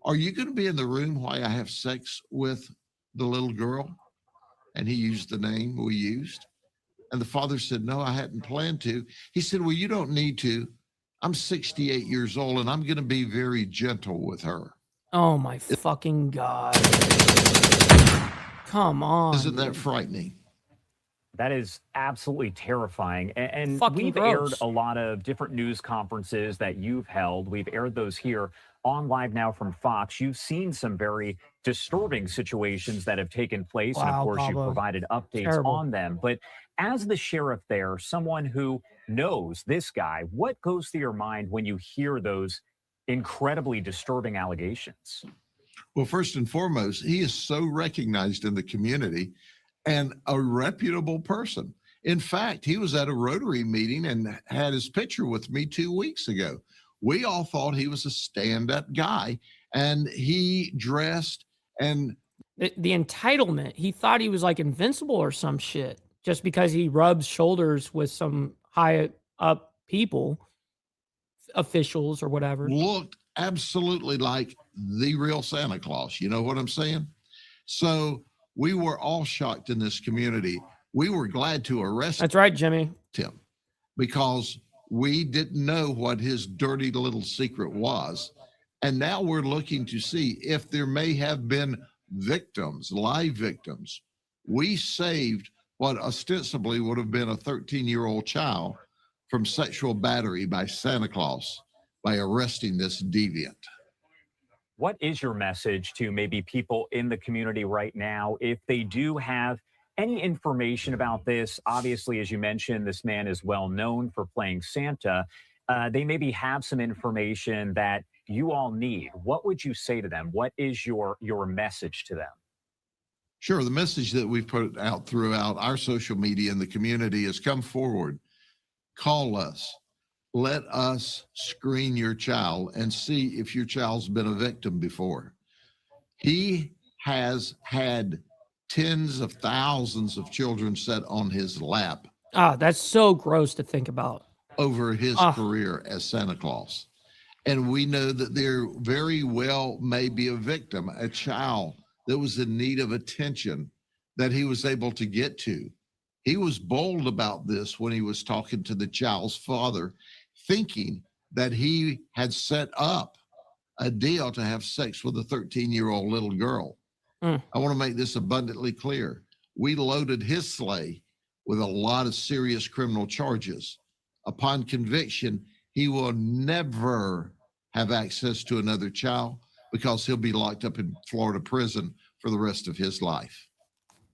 Speaker 1: are you going to be in the room while I have sex with the little girl? And he used the name we used. And the father said, no, I hadn't planned to. He said, well, you don't need to. I'm 68 years old and I'm going to be very gentle with her.
Speaker 3: Oh my fucking God. Come on.
Speaker 1: Isn't that frightening?
Speaker 4: That is absolutely terrifying. And
Speaker 3: Fucking
Speaker 4: we've
Speaker 3: gross.
Speaker 4: aired a lot of different news conferences that you've held. We've aired those here on Live Now from Fox. You've seen some very disturbing situations that have taken place. And of
Speaker 3: Wow,
Speaker 4: course, you've
Speaker 3: Pablo.
Speaker 4: provided updates
Speaker 3: Terrible.
Speaker 4: on them. But as the sheriff there, someone who knows this guy, what goes through your mind when you hear those incredibly disturbing allegations?
Speaker 1: Well, first and foremost, he is so recognized in the community and a reputable person. In fact, he was at a Rotary meeting and had his picture with me 2 weeks ago. We all thought he was a stand-up guy, and he dressed and
Speaker 3: the entitlement. He thought he was like invincible or some shit just because he rubs shoulders with some high up people, officials or whatever.
Speaker 1: looked absolutely like the real Santa Claus. You know what I'm saying? So we were all shocked in this community. We were glad to arrest
Speaker 3: That's right, Jimmy.
Speaker 1: him because we didn't know what his dirty little secret was. And now we're looking to see if there may have been victims, live victims. We saved what ostensibly would have been a 13-year-old child from sexual battery by Santa Claus by arresting this deviant.
Speaker 4: What is your message to maybe people in the community right now if they do have any information about this? Obviously, as you mentioned, this man is well known for playing Santa. They maybe have some information that you all need. What would you say to them? What is your message to them?
Speaker 1: Sure. The message that we've put out throughout our social media and the community is come forward, call us, let us screen your child and see if your child's been a victim before. He has had tens of thousands of children set on his lap.
Speaker 3: That's so gross to think about.
Speaker 1: Over his career as Santa Claus. And we know that there very well may be a victim, a child that was in need of attention that he was able to get to. He was bold about this when he was talking to the child's father, thinking that he had set up a deal to have sex with a 13-year-old little girl. I want to make this abundantly clear. We loaded his sleigh with a lot of serious criminal charges. Upon conviction, he will never have access to another child because he'll be locked up in Florida prison for the rest of his life.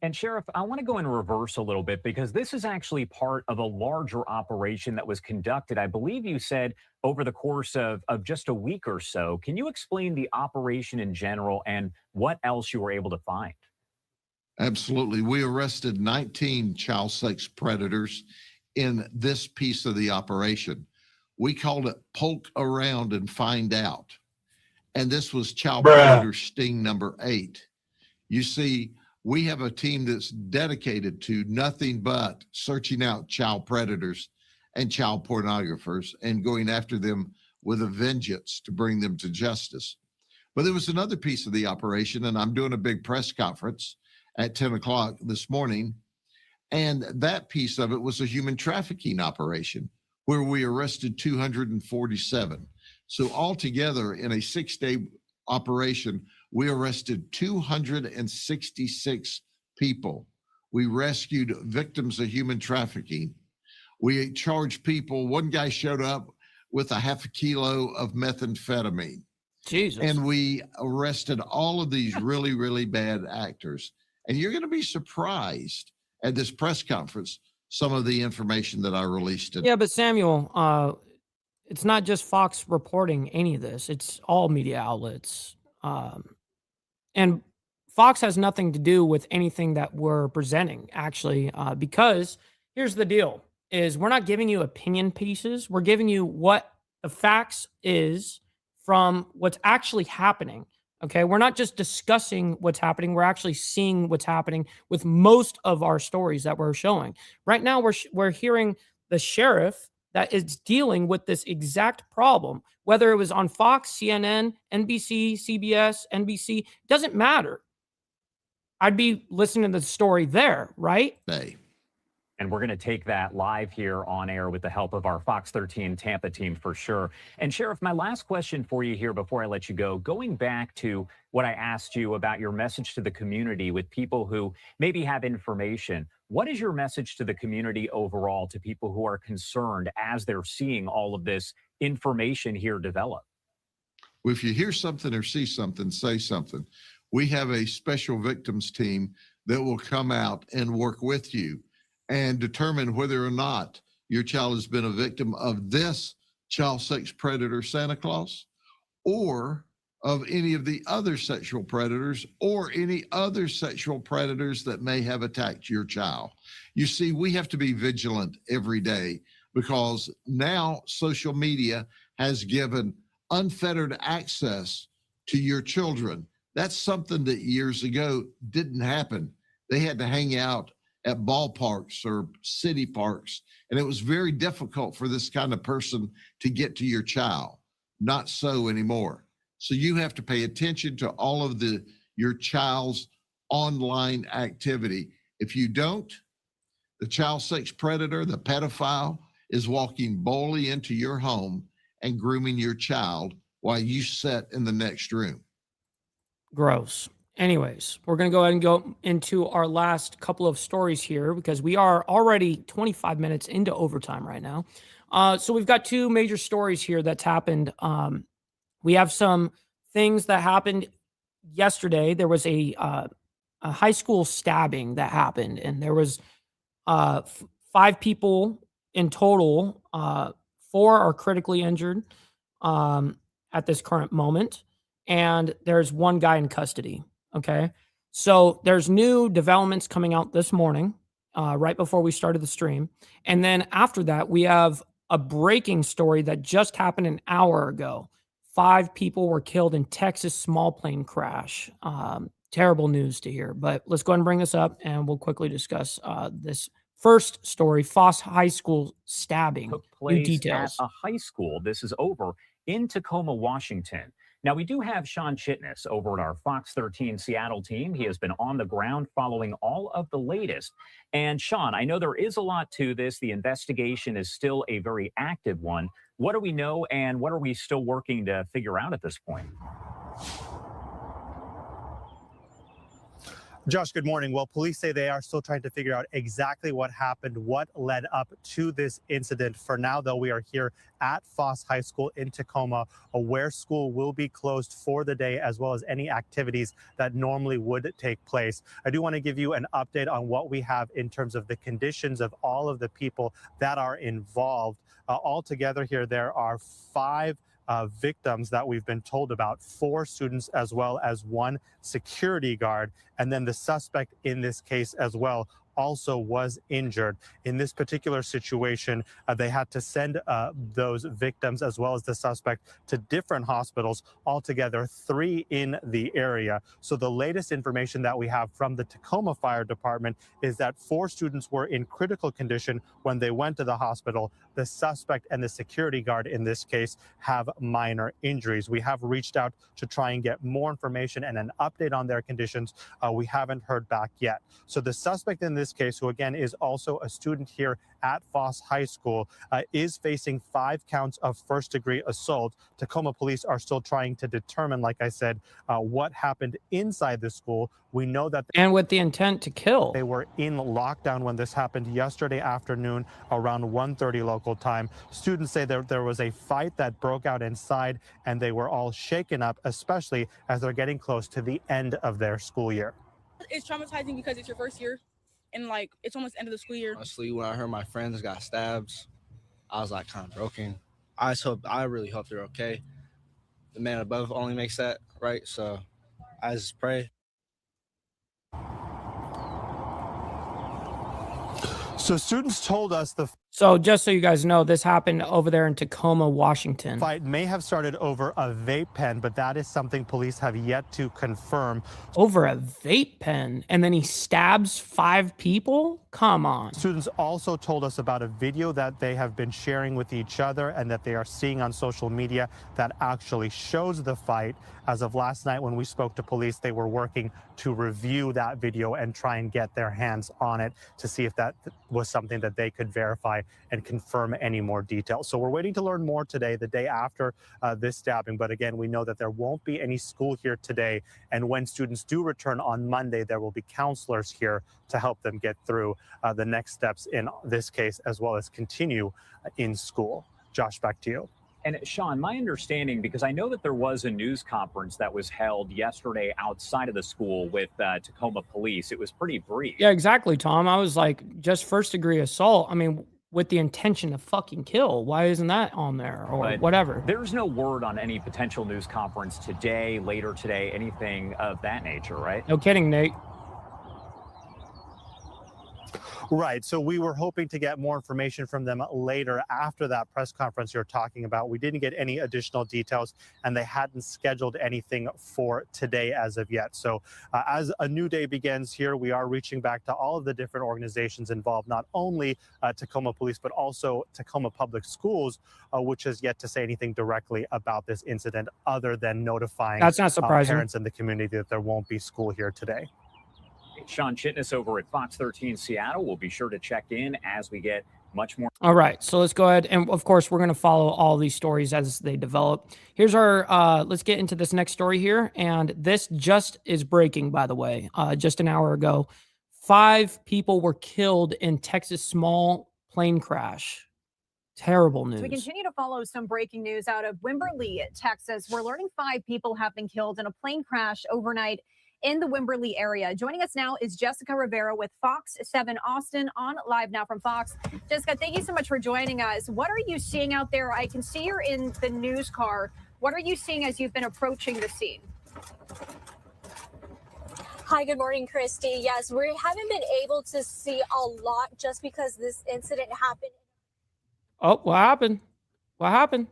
Speaker 4: And Sheriff, I want to go in reverse a little bit because this is actually part of a larger operation that was conducted, I believe you said, over the course of just a week or so. Can you explain the operation in general and what else you were able to find?
Speaker 1: Absolutely. We arrested 19 child sex predators in this piece of the operation. We called it Poke Around and Find Out. And this was child predator sting number 8. You see, we have a team that's dedicated to nothing but searching out child predators and child pornographers and going after them with a vengeance to bring them to justice. But there was another piece of the operation, and I'm doing a big press conference at 10 o'clock this morning. And that piece of it was a human trafficking operation where we arrested 247. So altogether in a 6-day operation, we arrested 266 people. We rescued victims of human trafficking. We charged people. One guy showed up with a half a kilo of methamphetamine.
Speaker 3: Jesus.
Speaker 1: And we arrested all of these really, really bad actors. And you're going to be surprised at this press conference, some of the information that I released.
Speaker 3: Yeah, but Samuel, it's not just Fox reporting any of this. It's all media outlets. And Fox has nothing to do with anything that we're presenting, actually, because here's the deal, is we're not giving you opinion pieces. We're giving you what the facts is from what's actually happening. Okay, we're not just discussing what's happening. We're actually seeing what's happening with most of our stories that we're showing. Right now, we're hearing the sheriff that is dealing with this exact problem, whether it was on Fox, CNN, NBC, CBS, NBC, doesn't matter. I'd be listening to the story there, right?
Speaker 1: Hey.
Speaker 4: And we're going to take that live here on air with the help of our Fox 13 Tampa team for sure. And Sheriff, my last question for you here before I let you go, going back to what I asked you about your message to the community with people who maybe have information, What is your message to the community overall, to people who are concerned as they're seeing all of this information here develop?
Speaker 1: Well, if you hear something or see something, say something. We have a special victims team that will come out and work with you and determine whether or not your child has been a victim of this child sex predator Santa Claus, or of any of the other sexual predators, or any other sexual predators that may have attacked your child. You see, we have to be vigilant every day, because now social media has given unfettered access to your children. That's something that years ago didn't happen. They had to hang out at ballparks or city parks, and it was very difficult for this kind of person to get to your child. Not so anymore. So you have to pay attention to all of your child's online activity. If you don't, the child sex predator, the pedophile, is walking boldly into your home and grooming your child while you sit in the next room.
Speaker 3: Gross. Anyways, we're going to go ahead and go into our last couple of stories here, because we are already 25 minutes into overtime right now. So we've got two major stories here that's happened. We have some things that happened yesterday. There was a high school stabbing that happened, and there was 5 people in total. 4 are critically injured at this current moment, and there's 1 guy in custody. Okay, so there's new developments coming out this morning, right before we started the stream, and then after that we have a breaking story that just happened an hour ago. 5 people were killed in Texas small plane crash. Terrible news to hear, but let's go ahead and bring this up, and we'll quickly discuss this first story. Foss High School stabbing.
Speaker 4: Took
Speaker 3: New
Speaker 4: place
Speaker 3: details.
Speaker 4: at a high school. This is over in Tacoma, Washington. Now, we do have Sean Chitness over at our Fox 13 Seattle team. He has been on the ground following all of the latest. And Sean, I know there is a lot to this. The investigation is still a very active one. What do we know, and what are we still working to figure out at this point?
Speaker 7: Josh, good morning. Well, police say they are still trying to figure out exactly what happened, what led up to this incident. For now, though, we are here at Foss High School in Tacoma, where school will be closed for the day, as well as any activities that normally would take place. I do want to give you an update on what we have in terms of the conditions of all of the people that are involved. Altogether here, there are 5 victims that we've been told about, 4 students as well as 1 security guard. And then the suspect in this case as well also was injured. In this particular situation, they had to send those victims as well as the suspect to different hospitals, altogether 3 in the area. So the latest information that we have from the Tacoma Fire Department is that 4 students were in critical condition when they went to the hospital. The suspect and the security guard in this case have minor injuries. We have reached out to try and get more information and an update on their conditions. We haven't heard back yet. So the suspect in this case, who again is also a student here at Foss High School, is facing 5 counts of first-degree assault. Tacoma police are still trying to determine, like I said, what happened inside the school. We know that
Speaker 3: and with the intent to kill.
Speaker 7: They were in lockdown when this happened yesterday afternoon around 1:30 local time. Students say there was a fight that broke out inside, and they were all shaken up, especially as they're getting close to the end of their school year.
Speaker 9: It's traumatizing because it's your first year, and like it's almost end of the school year.
Speaker 10: Honestly, when I heard my friends got stabs, I was like kind of broken. I really hope they're okay. The man above only makes that right, so I just pray.
Speaker 7: So students told us the
Speaker 3: So just so you guys know, this happened over there in Tacoma, Washington.
Speaker 7: fight may have started over a vape pen, but that is something police have yet to confirm.
Speaker 3: Over a vape pen, and then he stabs 5 people? Come on.
Speaker 7: Students also told us about a video that they have been sharing with each other and that they are seeing on social media that actually shows the fight. As of last night when we spoke to police, they were working to review that video and try and get their hands on it to see if that was something that they could verify. and confirm any more details. So we're waiting to learn more today, the day after this stabbing. But again, we know that there won't be any school here today. And when students do return on Monday, there will be counselors here to help them get through the next steps in this case, as well as continue in school. Josh, back to you.
Speaker 4: And Sean, my understanding, because I know that there was a news conference that was held yesterday outside of the school with Tacoma police. It was pretty brief.
Speaker 3: Yeah, exactly, Tom. I was like, just first degree assault. I mean, with the intention to fucking kill. Why isn't that on there or
Speaker 4: But
Speaker 3: whatever?
Speaker 4: There's no word on any potential news conference today, later today, anything of that nature, right?
Speaker 3: No kidding, Nate.
Speaker 7: Right. So we were hoping to get more information from them later after that press conference you're talking about. We didn't get any additional details, and they hadn't scheduled anything for today as of yet. So as a new day begins here, we are reaching back to all of the different organizations involved, not only Tacoma Police, but also Tacoma Public Schools, which has yet to say anything directly about this incident other than notifying
Speaker 3: That's not surprising.
Speaker 7: parents in the community that there won't be school here today.
Speaker 4: Sean Chitness over at Fox 13 Seattle will be sure to check in as we get much more.
Speaker 3: All right, so let's go ahead. And of course, we're going to follow all these stories as they develop. Here's our, let's get into this next story here. And this just is breaking, by the way, just an hour ago. 5 people were killed in Texas small plane crash. Terrible news.
Speaker 8: So we continue to follow some breaking news out of Wimberley, Texas. We're learning 5 people have been killed in a plane crash overnight in the Wimberley area. Joining us now is Jessica Rivera with Fox 7 Austin on live now from Fox. Jessica, thank you so much for joining us. What are you seeing out there? I can see you're in the news car. What are you seeing as you've been approaching the scene?
Speaker 11: Hi, good morning, Christy. Yes, we haven't been able to see a lot just because this incident happened.
Speaker 3: Oh, what happened? What happened?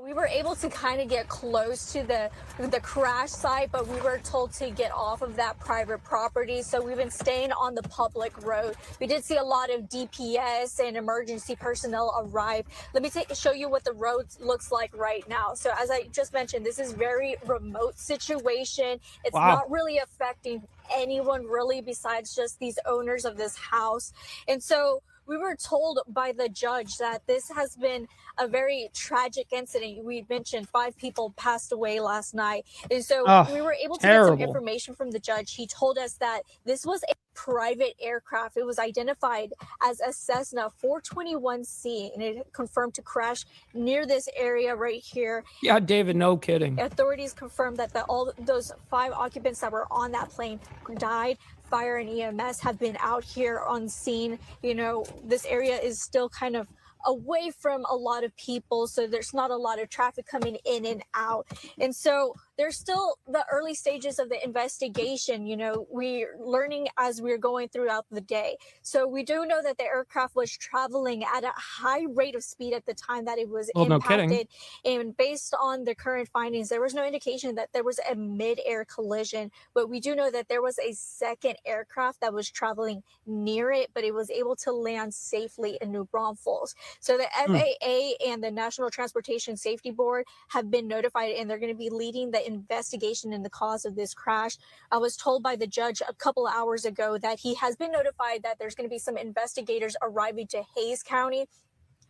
Speaker 11: We were able to kind of get close to the crash site, but we were told to get off of that private property. So we've been staying on the public road. We did see a lot of DPS and emergency personnel arrive. Let me show you what the road looks like right now. So as I just mentioned, this is very remote situation. It's not really affecting anyone really besides just these owners of this house. And so we were told by the judge that this has been a very tragic incident. We mentioned 5 people passed away last night. And so we were able to get some information from the judge. He told us that this was a private aircraft. It was identified as a Cessna 421C, and it confirmed to crash near this area right here.
Speaker 3: Yeah, David, no kidding.
Speaker 11: Authorities confirmed that all those 5 occupants that were on that plane died. Fire and EMS have been out here on scene. You know, this area is still kind of away from a lot of people, so there's not a lot of traffic coming in and out. And so there's still the early stages of the investigation. You know, we're learning as we're going throughout the day. So we do know that the aircraft was traveling at a high rate of speed at the time that it was impacted. And based on the current findings, there was no indication that there was a mid-air collision, but we do know that there was a second aircraft that was traveling near it, but it was able to land safely in New Braunfels. So the FAA and the National Transportation Safety Board have been notified, and they're going to be leading the investigation in the cause of this crash. I was told by the judge a couple of hours ago that he has been notified that there's going to be some investigators arriving to Hayes County.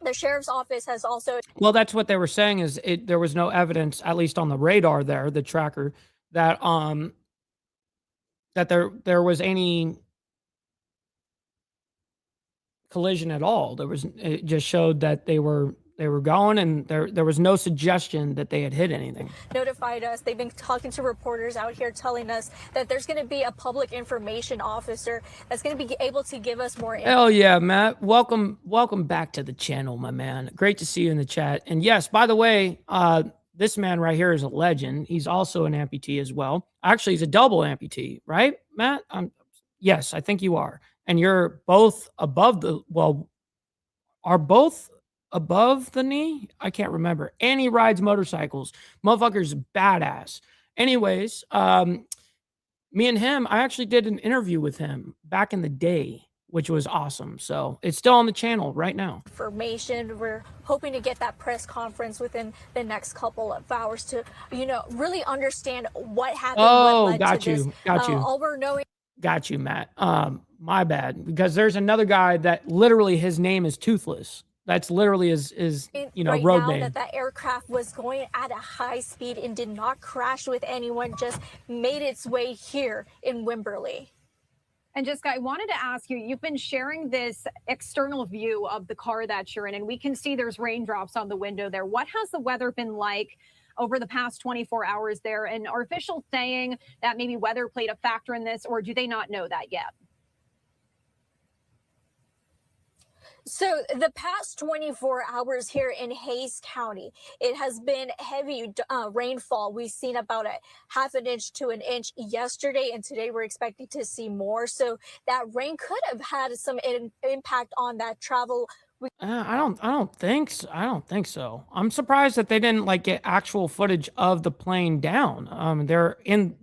Speaker 11: The sheriff's office has also...
Speaker 3: Well, that's what they were saying is there was no evidence, at least on the radar there, the tracker, that that there was any collision at all. It just showed that they were going, and there was no suggestion that they had hit anything.
Speaker 11: Notified us. They've been talking to reporters out here telling us that there's going to be a public information officer that's going to be able to give us more info.
Speaker 3: Hell yeah, Matt. Welcome back to the channel, my man. Great to see you in the chat. And yes, by the way, this man right here is a legend. He's also an amputee as well. Actually, he's a double amputee, right, Matt? Yes, I think you are. And you're both above are both above the knee? I can't remember. And he rides motorcycles. Motherfucker's badass. Anyways, me and him, I actually did an interview with him back in the day, which was awesome. So it's still on the channel right now.
Speaker 11: Information. We're hoping to get that press conference within the next couple of hours to, really understand what happened.
Speaker 3: Oh,
Speaker 11: what led
Speaker 3: got
Speaker 11: to
Speaker 3: you.
Speaker 11: this.
Speaker 3: Got you.
Speaker 11: All we're knowing.
Speaker 3: Got you, Matt. My bad. Because there's another guy that literally his name is Toothless. That's literally his
Speaker 11: right
Speaker 3: road
Speaker 11: now
Speaker 3: name.
Speaker 11: that aircraft was going at a high speed and did not crash with anyone, just made its way here in Wimberley.
Speaker 8: And Jessica, I wanted to ask you, you've been sharing this external view of the car that you're in, and we can see there's raindrops on the window there. What has the weather been like over the past 24 hours there? And are officials saying that maybe weather played a factor in this, or do they not know that yet?
Speaker 11: So the past 24 hours here in Hays County, it has been heavy rainfall. We've seen about a half an inch to an inch yesterday, and today we're expecting to see more. So that rain could have had some impact on that travel.
Speaker 3: I don't think so. I don't think so. I'm surprised that they didn't like get actual footage of the plane down. They're in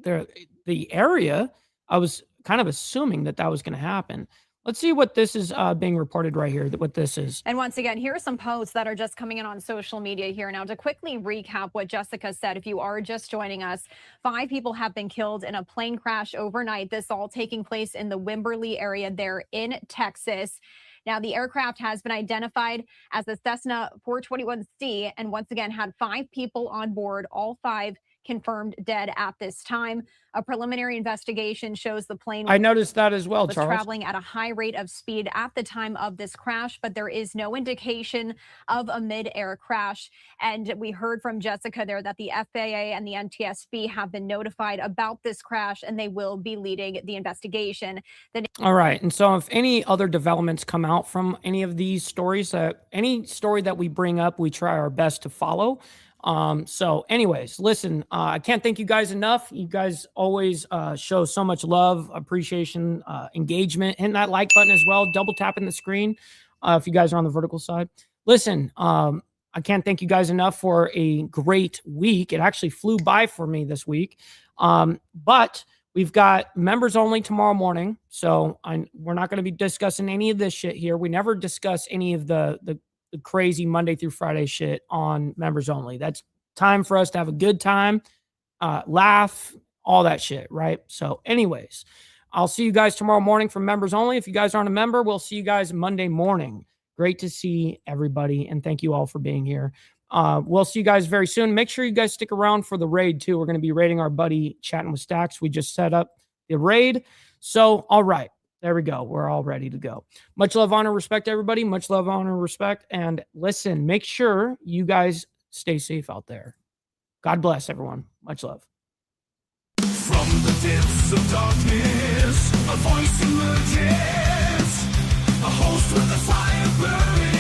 Speaker 3: the area. I was kind of assuming that was going to happen. Let's see what this is being reported right here, what this is.
Speaker 8: And once again, here are some posts that are just coming in on social media here. Now, to quickly recap what Jessica said, if you are just joining us, 5 people have been killed in a plane crash overnight. This all taking place in the Wimberley area there in Texas. Now, the aircraft has been identified as the Cessna 421C, and once again had 5 people on board, all 5 confirmed dead at this time. A preliminary investigation shows the plane
Speaker 3: I noticed that as well,
Speaker 8: was
Speaker 3: Charles.
Speaker 8: traveling at a high rate of speed at the time of this crash, but there is no indication of a mid-air crash. And we heard from Jessica there that the FAA and the NTSB have been notified about this crash, and they will be leading the investigation.
Speaker 3: All right. And so if any other developments come out from any of these stories, any story that we bring up, we try our best to follow. So anyways, listen, I can't thank you guys enough. You guys always show so much love, appreciation, engagement. Hit that like button as well. Double tapping the screen if you guys are on the vertical side. Listen, I can't thank you guys enough for a great week. It actually flew by for me this week. But we've got members only tomorrow morning. So we're not going to be discussing any of this shit here. We never discuss any of the crazy Monday through Friday shit on members only. That's time for us to have a good time, laugh, all that shit, right? So anyways, I'll see you guys tomorrow morning for members only. If you guys aren't a member, we'll see you guys Monday morning. Great to see everybody, and thank you all for being here. We'll see you guys very soon. Make sure you guys stick around for the raid too. We're going to be raiding our buddy Chatting with Stacks. We just set up the raid. So, all right. There we go. We're all ready to go. Much love, honor, respect, everybody. Much love, honor, respect. And listen, make sure you guys stay safe out there. God bless, everyone. Much love.
Speaker 12: From the depths of darkness, a voice emerges, a host with a fire burning.